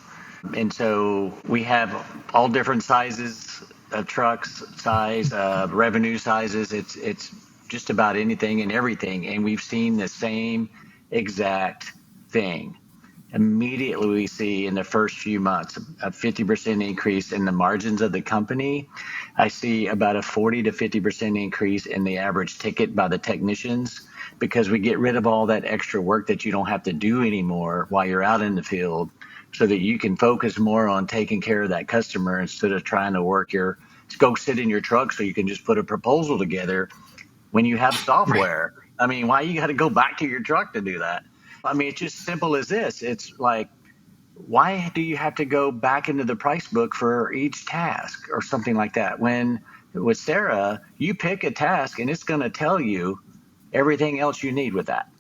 And so we have all different sizes of trucks, revenue sizes. It's just about anything and everything. And we've seen the same exact thing. Immediately we see in the first few months a 50% increase in the margins of the company. I see about a 40 to 50% increase in the average ticket by the technicians, because we get rid of all that extra work that you don't have to do anymore while you're out in the field, so that you can focus more on taking care of that customer instead of trying to go sit in your truck so you can just put a proposal together when you have software. I mean, why you got to go back to your truck to do that? I mean, it's just simple as this. It's like, why do you have to go back into the price book for each task or something like that? When with Sera, you pick a task and it's going to tell you everything else you need with that.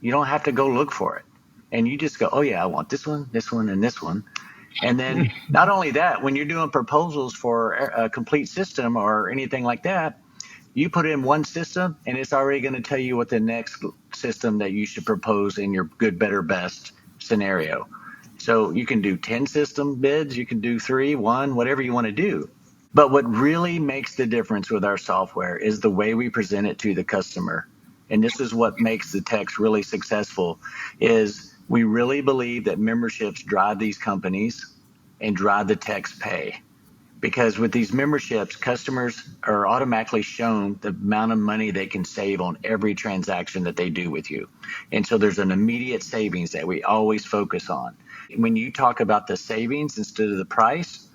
You don't have to go look for it. And you just go, oh, yeah, I want this one, and this one. And then not only that, when you're doing proposals for a complete system or anything like that, you put in one system and it's already going to tell you what the next system that you should propose in your good, better, best scenario. So you can do 10 system bids, you can do 3, 1, whatever you want to do. But what really makes the difference with our software is the way we present it to the customer. And this is what makes the techs really successful, is we really believe that memberships drive these companies and drive the techs' pay. Because with these memberships, customers are automatically shown the amount of money they can save on every transaction that they do with you. And so there's an immediate savings that we always focus on. When you talk about the savings instead of the price,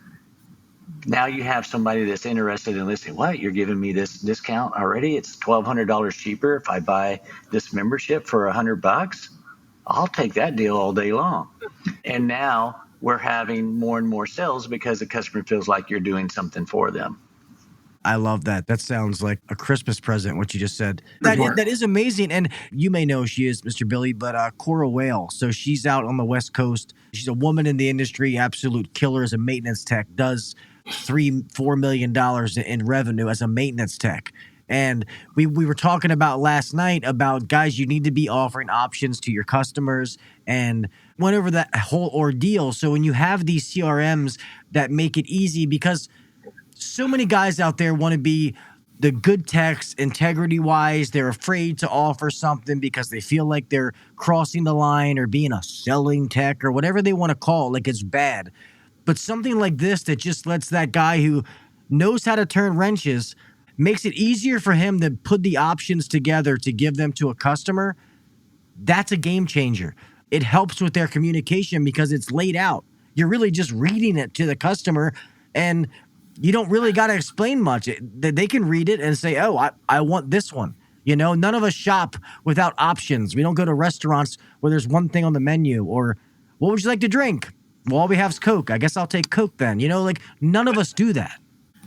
Now you have somebody that's interested in listening. What? You're giving me this discount already? It's $1,200 cheaper if I buy this membership for $100. I'll take that deal all day long. And now we're having more and more sales because the customer feels like you're doing something for them. I love that. That sounds like a Christmas present, what you just said. Sure. That is amazing. And you may know she is, Mr. Billy, but Cora Whale. So she's out on the West Coast. She's a woman in the industry, absolute killer as a maintenance tech, does $3-4 million in revenue as a maintenance tech. And we were talking about last night about, guys, you need to be offering options to your customers and went over that whole ordeal. So when you have these CRMs that make it easy, because so many guys out there want to be the good techs integrity-wise. They're afraid to offer something because they feel like they're crossing the line or being a selling tech or whatever they want to call it, like it's bad. But something like this that just lets that guy who knows how to turn wrenches, makes it easier for him to put the options together to give them to a customer, that's a game changer. It helps with their communication because it's laid out. You're really just reading it to the customer, and you don't really got to explain much. They can read it and say, oh, I want this one. You know, none of us shop without options. We don't go to restaurants where there's one thing on the menu, or what would you like to drink? Well, all we have is Coke. I guess I'll take Coke then. You know, like none of us do that.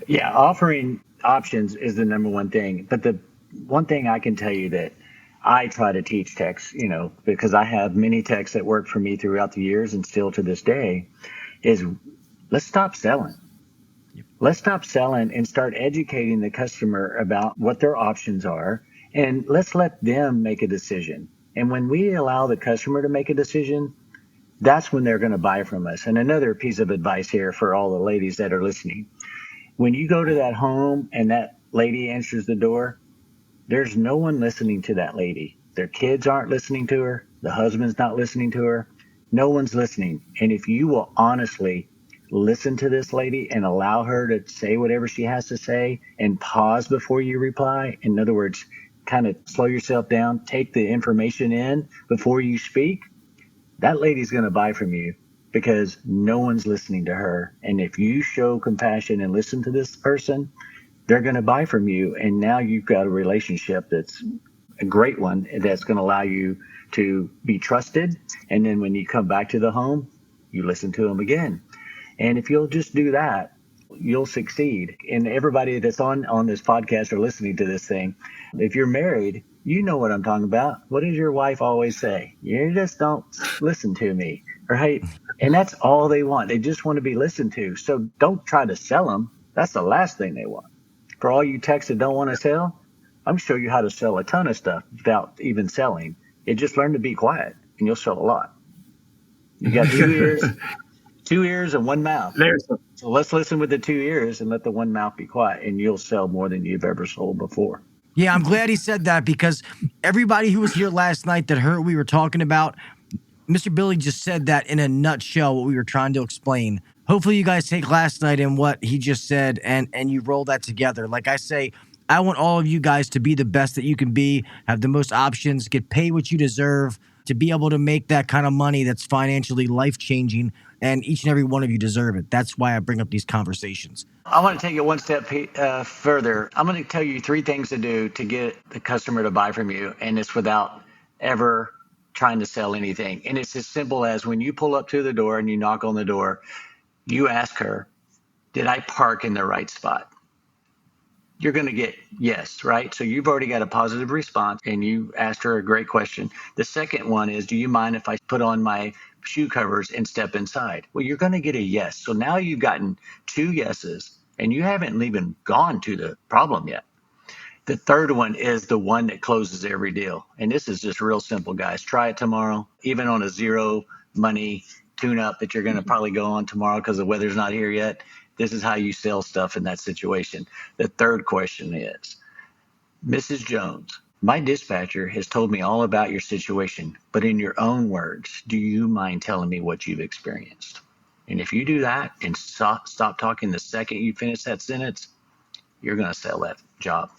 Yeah, offering options is the number one thing. But the one thing I can tell you that I try to teach techs, you know, because I have many techs that work for me throughout the years and still to this day, is let's stop selling. Let's stop selling and start educating the customer about what their options are, and let's let them make a decision. And when we allow the customer to make a decision, that's when they're going to buy from us. And another piece of advice here for all the ladies that are listening. When you go to that home and that lady answers the door, there's no one listening to that lady. Their kids aren't listening to her. The husband's not listening to her. No one's listening. And if you will honestly listen to this lady and allow her to say whatever she has to say and pause before you reply, in other words, kind of slow yourself down, take the information in before you speak, that lady's going to buy from you because no one's listening to her. And if you show compassion and listen to this person, they're going to buy from you. And now you've got a relationship that's a great one that's going to allow you to be trusted. And then when you come back to the home, you listen to them again. And if you'll just do that, you'll succeed. And everybody that's on this podcast or listening to this thing, if you're married, you know what I'm talking about. What does your wife always say? You just don't listen to me, right? And that's all they want. They just want to be listened to. So don't try to sell them. That's the last thing they want. For all you techs that don't want to sell, I'm going to show you how to sell a ton of stuff without even selling. You just learn to be quiet and you'll sell a lot. You got 2 ears. 2 ears and one mouth. So let's listen with the 2 ears and let the one mouth be quiet, and you'll sell more than you've ever sold before. Yeah, I'm glad he said that because everybody who was here last night that heard what we were talking about, Mr. Billy just said that in a nutshell, what we were trying to explain. Hopefully you guys take last night and what he just said and you roll that together. Like I say, I want all of you guys to be the best that you can be, have the most options, get paid what you deserve, to be able to make that kind of money that's financially life-changing, and each and every one of you deserve it. That's why I bring up these conversations. I want to take it one step further. I'm going to tell you 3 things to do to get the customer to buy from you, and it's without ever trying to sell anything. And it's as simple as when you pull up to the door and you knock on the door, you ask her, did I park in the right spot? You're going to get yes, right? So you've already got a positive response and you asked her a great question. The second one is, do you mind if I put on my shoe covers and step inside? Well, you're going to get a yes. So now you've gotten 2 yeses and you haven't even gone to the problem yet. The third one is the one that closes every deal. And this is just real simple, guys. Try it tomorrow, even on a zero money tune-up that you're going to probably go on tomorrow because the weather's not here yet. This is how you sell stuff in that situation. The third question is, Mrs. Jones, my dispatcher has told me all about your situation, but in your own words, do you mind telling me what you've experienced? And if you do that and stop talking the second you finish that sentence, you're going to sell that job.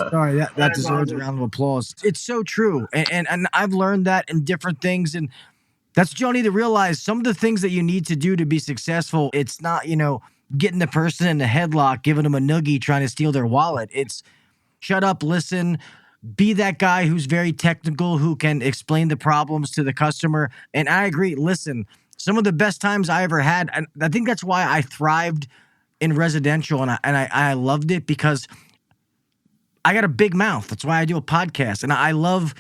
Sorry, that deserves a round of applause. It's so true. And I've learned that in different things. And That's what y'all need to realize. Some of the things that you need to do to be successful, it's not, getting the person in the headlock, giving them a noogie, trying to steal their wallet. It's shut up, listen, be that guy who's very technical, who can explain the problems to the customer. And I agree, listen, some of the best times I ever had, and I think that's why I thrived in residential, and I loved it, because I got a big mouth. That's why I do a podcast. And I love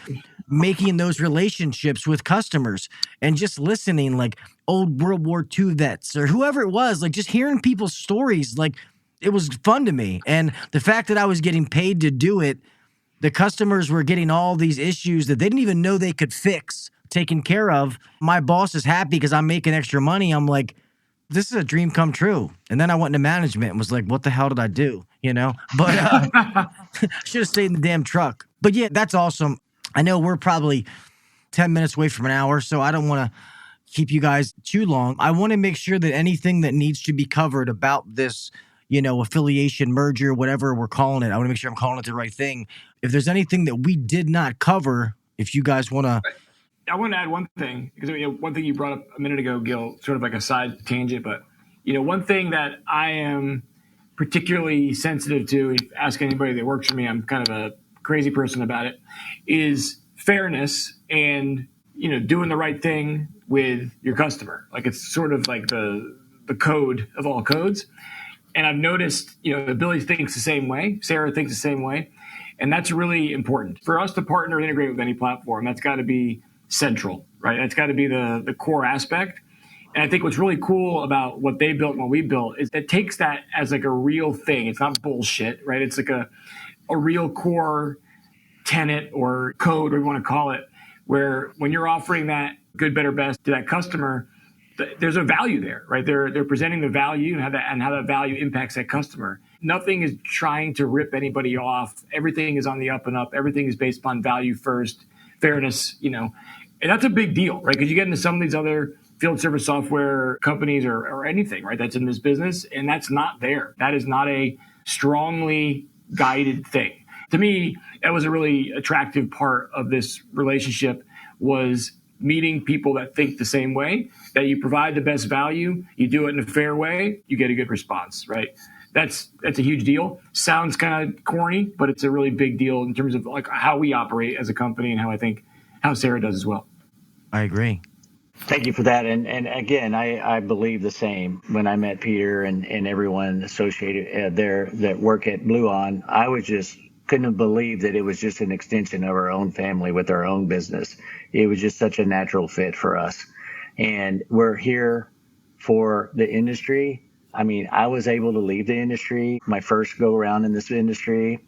making those relationships with customers and just listening, like old World War II vets or whoever it was, like just hearing people's stories. Like, it was fun to me. And the fact that I was getting paid to do it, the customers were getting all these issues that they didn't even know they could fix, taken care of. My boss is happy because I'm making extra money. I'm like, this is a dream come true. And then I went into management and was like, what the hell did I do? But I should have stayed in the damn truck. But yeah, that's awesome. I know we're probably 10 minutes away from an hour, so I don't want to keep you guys too long. I want to make sure that anything that needs to be covered about this, affiliation, merger, whatever we're calling it, I want to make sure I'm calling it the right thing. If there's anything that we did not cover, if you guys want to. I want to add one thing, because one thing you brought up a minute ago, Gil, sort of like a side tangent, but one thing that I am particularly sensitive to, ask anybody that works for me, I'm kind of a crazy person about it, is fairness and doing the right thing with your customer. Like, it's sort of like the code of all codes. And I've noticed, Billy thinks the same way, Sera thinks the same way, and that's really important for us to partner and integrate with any platform. That's got to be central, right? That's got to be the core aspect. And I think what's really cool about what they built and what we built is it takes that as like a real thing. It's not bullshit, right? It's like a real core tenet or code, whatever you want to call it, where when you're offering that good, better, best to that customer, there's a value there, right? They're presenting the value and how that value impacts that customer. Nothing is trying to rip anybody off. Everything is on the up and up. Everything is based upon value first, fairness, and that's a big deal, right? Because you get into some of these other field service software companies or anything, right, that's in this business, and that's not there. That is not a strongly guided thing. To me, that was a really attractive part of this relationship, was meeting people that think the same way, that you provide the best value, you do it in a fair way, you get a good response, right? That's a huge deal. Sounds kind of corny, but it's a really big deal in terms of like how we operate as a company and how Sera does as well. I agree. Thank you for that. And again, I believe the same. When I met Peter and everyone associated there that work at Bluon, I was just couldn't believe that it was just an extension of our own family with our own business. It was just such a natural fit for us. And we're here for the industry. I mean, I was able to leave the industry, my first go around in this industry,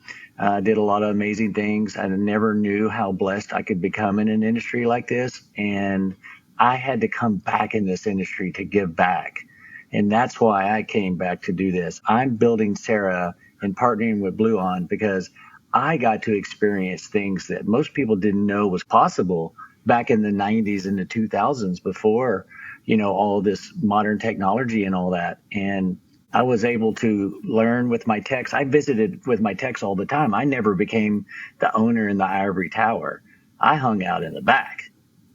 did a lot of amazing things. I never knew how blessed I could become in an industry like this. And I had to come back in this industry to give back. And that's why I came back to do this. I'm building Sera and partnering with Bluon because I got to experience things that most people didn't know was possible back in the 90s and the 2000s before, all this modern technology and all that. And I was able to learn with my techs. I visited with my techs all the time. I never became the owner in the ivory tower. I hung out in the back.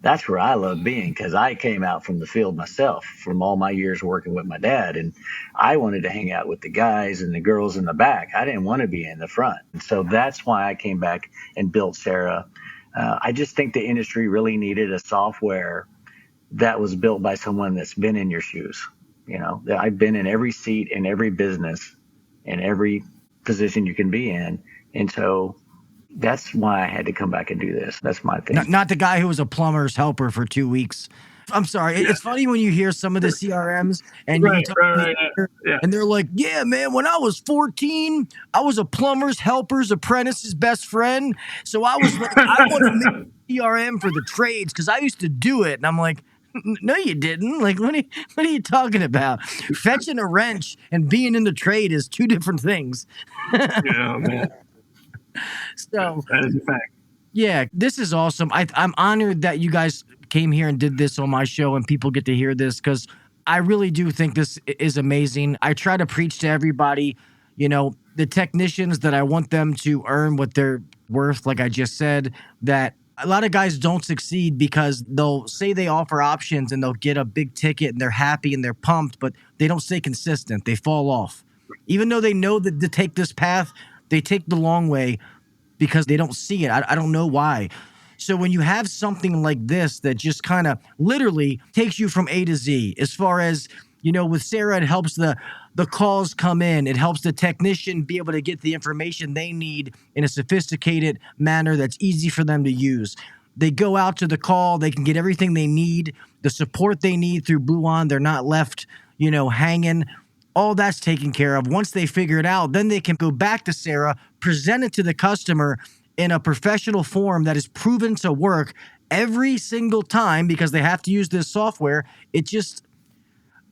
That's where I love being, because I came out from the field myself from all my years working with my dad. And I wanted to hang out with the guys and the girls in the back. I didn't want to be in the front. And so that's why I came back and built Sera. I just think the industry really needed a software that was built by someone that's been in your shoes. I've been in every seat in every business in every position you can be in. And so that's why I had to come back and do this. That's my thing. Not the guy who was a plumber's helper for 2 weeks. I'm sorry. It's funny when you hear some of the CRMs and and they're like, yeah, man, when I was 14, I was a plumber's helper's apprentice's best friend. So I was like, I want to make a CRM for the trades because I used to do it. And I'm like, no, you didn't. Like, what are you talking about? Fetching a wrench and being in the trade is two different things. Yeah, man. So that is a fact. Yeah, this is awesome. I'm honored that you guys came here and did this on my show and people get to hear this, because I really do think this is amazing. I try to preach to everybody, the technicians, that I want them to earn what they're worth, like I just said, that A lot of guys don't succeed because they'll say they offer options and they'll get a big ticket and they're happy and they're pumped, but they don't stay consistent. They fall off. Even though they know that to take this path, they take the long way because they don't see it. I don't know why. So when you have something like this that just kind of literally takes you from A to Z, as far as, with Sera, it helps the calls come in. It helps the technician be able to get the information they need in a sophisticated manner that's easy for them to use. They go out to the call. They can get everything they need, the support they need through Bluon. They're not left, hanging. All that's taken care of. Once they figure it out, then they can go back to Sera, present it to the customer in a professional form that is proven to work every single time because they have to use this software.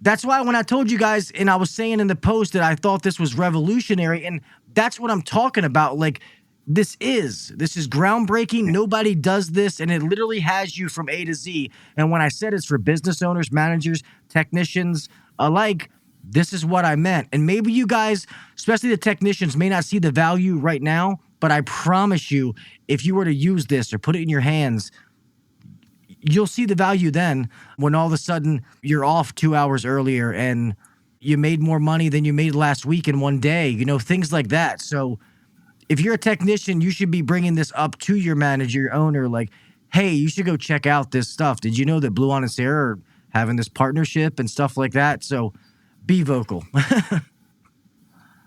That's why when I told you guys, and I was saying in the post that I thought this was revolutionary, and that's what I'm talking about. Like, this is groundbreaking. Nobody does this, and it literally has you from A to Z. And when I said it's for business owners, managers, technicians alike, this is what I meant. And maybe you guys, especially the technicians, may not see the value right now, but I promise you, if you were to use this or put it in your hands, you'll see the value then when all of a sudden you're off 2 hours earlier and you made more money than you made last week in one day, things like that. So if you're a technician, you should be bringing this up to your manager, your owner, like, hey, you should go check out this stuff. Did you know that Bluon and Sera are having this partnership and stuff like that? So be vocal.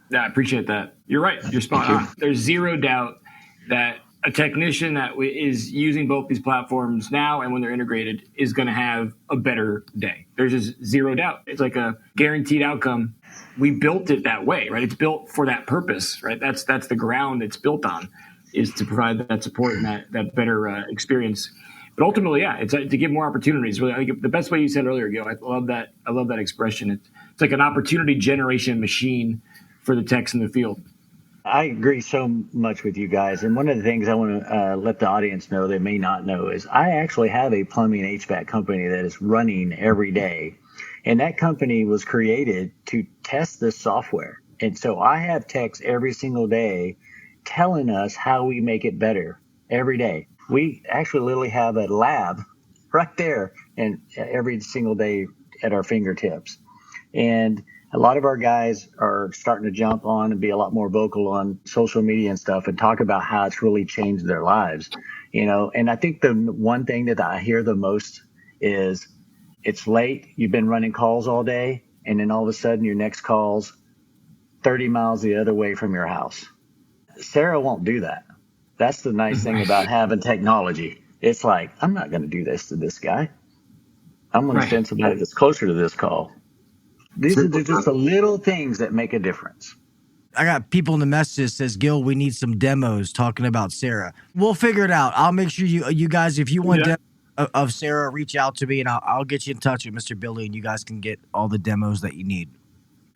Yeah, I appreciate that. You're right. You're spot on. There's zero doubt that a technician that is using both these platforms now and when they're integrated is going to have a better day. There's just zero doubt. It's like a guaranteed outcome. We built it that way, right? It's built for that purpose, right? That's the ground it's built on, is to provide that support and that better experience. But ultimately, yeah, it's to give more opportunities. Really, I think the best way you said earlier, Gil, I love that expression. It's like an opportunity generation machine for the techs in the field. I agree so much with you guys. And one of the things I want to let the audience know they may not know is I actually have a plumbing HVAC company that is running every day. And that company was created to test this software. And so I have techs every single day telling us how we make it better every day. We actually literally have a lab right there and every single day at our fingertips. And a lot of our guys are starting to jump on and be a lot more vocal on social media and stuff and talk about how it's really changed their lives, And I think the one thing that I hear the most is it's late. You've been running calls all day. And then all of a sudden your next call's 30 miles the other way from your house. Sera won't do that. That's the nice thing about having technology. It's like, I'm not going to do this to this guy. I'm going to send somebody that's closer to this call. These are just the little things that make a difference. I got people in the messages says, Gil, we need some demos talking about Sera. We'll figure it out. I'll make sure you guys, if you want demos of Sera, reach out to me and I'll get you in touch with Mr. Billy and you guys can get all the demos that you need.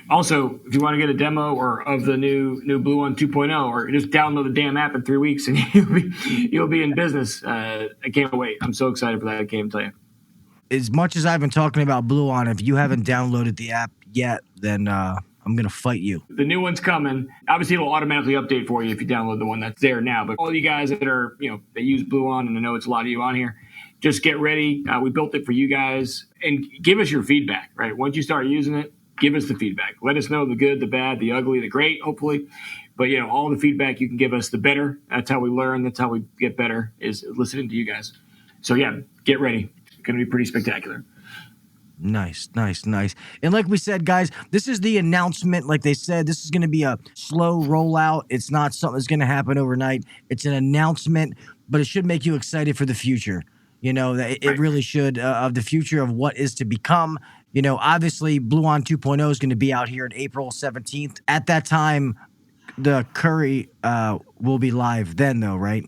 Also, if you want to get a demo or of the new Bluon 2.0, or just download the damn app in 3 weeks and you'll be in business. I can't wait. I'm so excited for that. I can't even tell you. As much as I've been talking about Bluon, if you haven't downloaded the app yet, then I'm going to fight you. The new one's coming. Obviously, it'll automatically update for you if you download the one that's there now. But all you guys that are, that use Bluon, and I know it's a lot of you on here, just get ready. We built it for you guys. And give us your feedback, right? Once you start using it, give us the feedback. Let us know the good, the bad, the ugly, the great, hopefully. But, all the feedback you can give us, the better. That's how we learn. That's how we get better, is listening to you guys. So, yeah, get ready. Going to be pretty spectacular. Nice. And like we said, guys, this is the announcement. Like they said, this is going to be a slow rollout. It's not something that's going to happen overnight. It's an announcement, but it should make you excited for the future. It really should, of the future of what is to become. Obviously, Bluon 2.0 is going to be out here on April 17th. At that time, the Curry will be live then, though, right?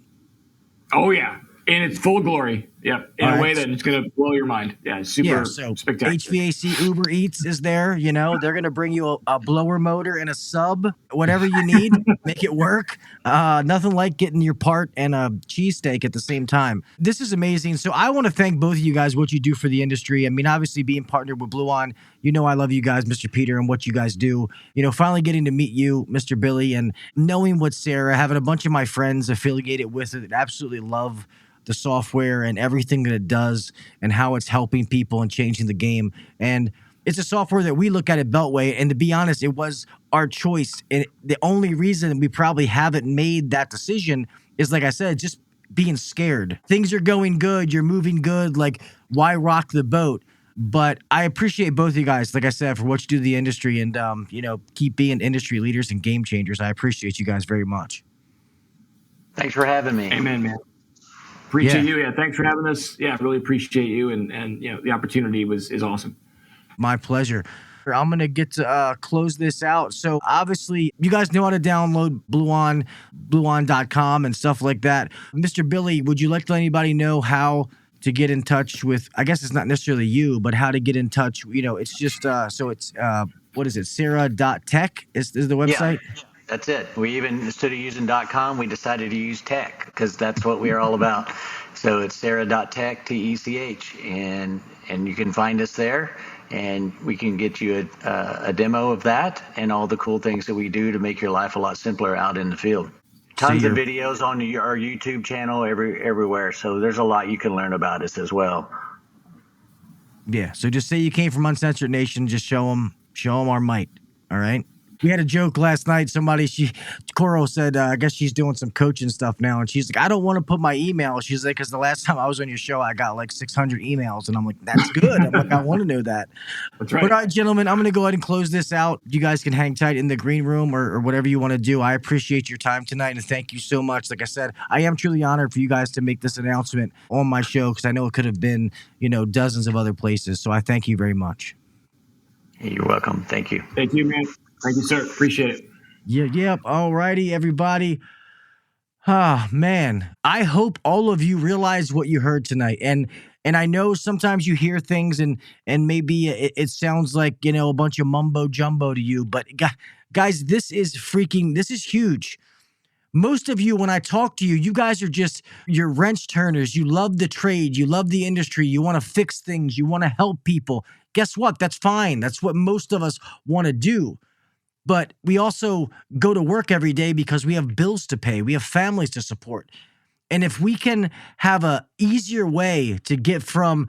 Oh, yeah. In its full glory. Yep. In a way that it's going to blow your mind. Yeah. Super spectacular. HVAC Uber Eats is there. They're going to bring you a blower motor and a sub, whatever you need, make it work. Nothing like getting your part and a cheesesteak at the same time. This is amazing. So I want to thank both of you guys, what you do for the industry. I mean, obviously being partnered with Bluon, I love you guys, Mr. Peter, and what you guys do. Finally getting to meet you, Mr. Billy, and knowing what Sera, having a bunch of my friends affiliated with it, absolutely love the software and everything that it does and how it's helping people and changing the game. And it's a software that we look at Beltway, and to be honest, it was our choice. And the only reason we probably haven't made that decision is, like I said, just being scared. Things are going good. You're moving good. Like, why rock the boat? But I appreciate both of you guys, like I said, for what you do to the industry and, keep being industry leaders and game changers. I appreciate you guys very much. Thanks for having me. Amen, man. Appreciate you. Yeah, thanks for having us. Yeah, really appreciate you. And the opportunity is awesome. My pleasure. I'm going to get to close this out. So obviously, you guys know how to download Bluon.com and stuff like that. Mr. Billy, would you like to let anybody know how to get in touch with, I guess it's not necessarily you, but how to get in touch? It's just, what is it? Sera.tech is the website? Yeah, that's it. We even, instead of using .com, we decided to use tech because that's what we are all about. So it's Sera.tech, TECH, and you can find us there. And we can get you a demo of that and all the cool things that we do to make your life a lot simpler out in the field. Tons of videos on our YouTube channel everywhere. So there's a lot you can learn about us as well. Yeah. So just say you came from Uncensored Nation. Just show them our might. All right. We had a joke last night. Coro said, I guess she's doing some coaching stuff now. And she's like, I don't want to put my email. She's like, because the last time I was on your show, I got like 600 emails. And I'm like, that's good. I'm like, I want to know that. That's right. But all right, gentlemen, I'm going to go ahead and close this out. You guys can hang tight in the green room or whatever you want to do. I appreciate your time tonight. And thank you so much. Like I said, I am truly honored for you guys to make this announcement on my show because I know it could have been, dozens of other places. So I thank you very much. You're welcome. Thank you. Thank you, man. Thank you, sir. Appreciate it. Yep. All righty, everybody. Man. I hope all of you realize what you heard tonight. And I know sometimes you hear things and maybe it sounds like, a bunch of mumbo jumbo to you. But guys, this is huge. Most of you, when I talk to you, you guys are you're wrench turners. You love the trade. You love the industry. You want to fix things. You want to help people. Guess what? That's fine. That's what most of us want to do. But we also go to work every day because we have bills to pay. We have families to support. And if we can have a easier way to get from,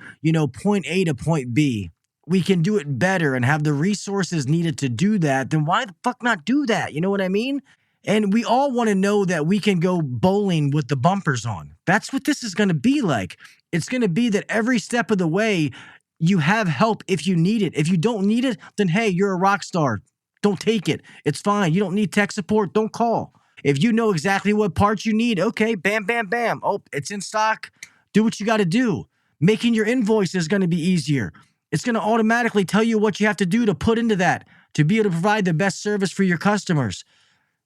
point A to point B, we can do it better and have the resources needed to do that, then why the fuck not do that? You know what I mean? And we all want to know that we can go bowling with the bumpers on. That's what this is going to be like. It's going to be that every step of the way, you have help if you need it. If you don't need it, then hey, you're a rock star. Don't take it. It's fine. You don't need tech support. Don't call. If you know exactly what parts you need, okay, bam, bam, bam. Oh, it's in stock. Do what you got to do. Making your invoice is going to be easier. It's going to automatically tell you what you have to do to put into that to be able to provide the best service for your customers.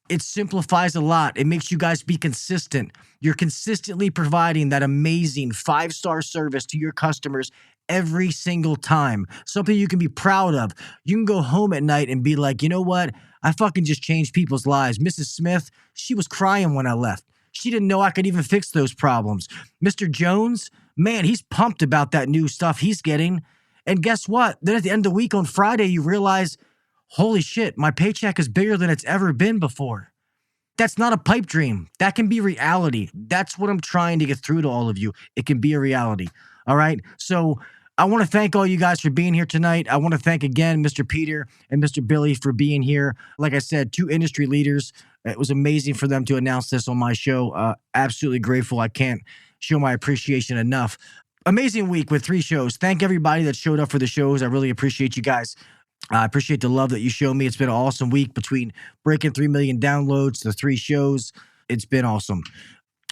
It simplifies a lot. It makes you guys be consistent. You're consistently providing that amazing 5-star service to your customers every single time. Something you can be proud of. You can go home at night and be like, you know what? I fucking just changed people's lives. Mrs. Smith, she was crying when I left. She didn't know I could even fix those problems. Mr. Jones, man, he's pumped about that new stuff he's getting. And guess what? Then at the end of the week on Friday, you realize, holy shit, my paycheck is bigger than it's ever been before. That's not a pipe dream. That can be reality. That's what I'm trying to get through to all of you. It can be a reality. All right? So I want to thank all you guys for being here tonight. I want to thank again Mr. Peter and Mr. Billy for being here. Like I said, 2 industry leaders. It was amazing for them to announce this on my show. Absolutely grateful. I can't show my appreciation enough. Amazing week with 3 shows. Thank everybody that showed up for the shows. I really appreciate you guys. I appreciate the love that you show me. It's been an awesome week between breaking 3 million downloads, the 3 shows. It's been awesome.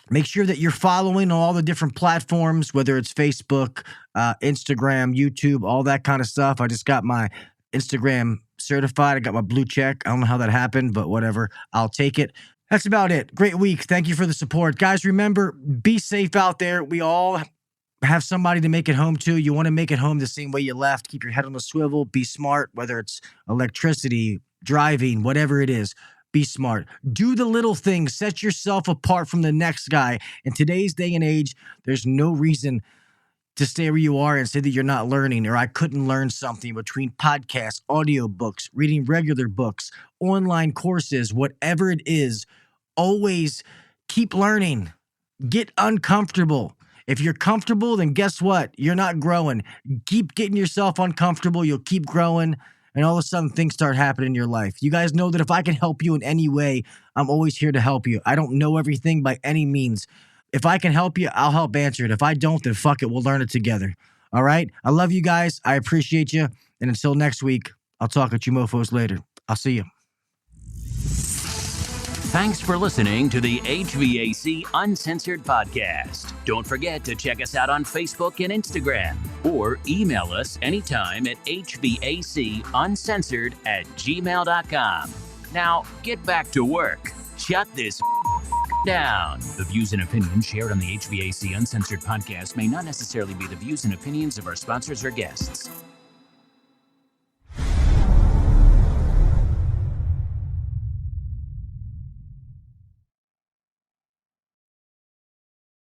Make sure that you're following all the different platforms, whether it's Facebook, Instagram, YouTube, all that kind of stuff. I just got my Instagram certified. I got my blue check. I don't know how that happened, but whatever. I'll take it. That's about it. Great week. Thank you for the support. Guys, remember, be safe out there. We all have somebody to make it home to. You want to make it home the same way you left. Keep your head on the swivel. Be smart, whether it's electricity, driving, whatever it is. Be smart. Do the little things. Set yourself apart from the next guy. In today's day and age, there's no reason to stay where you are and say that you're not learning or I couldn't learn something between podcasts, audiobooks, reading regular books, online courses, whatever it is. Always keep learning. Get uncomfortable. If you're comfortable, then guess what? You're not growing. Keep getting yourself uncomfortable. You'll keep growing. And all of a sudden, things start happening in your life. You guys know that if I can help you in any way, I'm always here to help you. I don't know everything by any means. If I can help you, I'll help answer it. If I don't, then fuck it. We'll learn it together. All right? I love you guys. I appreciate you. And until next week, I'll talk at you mofos later. I'll see you. Thanks for listening to the HVAC Uncensored Podcast. Don't forget to check us out on Facebook and Instagram, or email us anytime at hvacuncensored@gmail.com. Now, get back to work. Shut this down. The views and opinions shared on the HVAC Uncensored Podcast may not necessarily be the views and opinions of our sponsors or guests.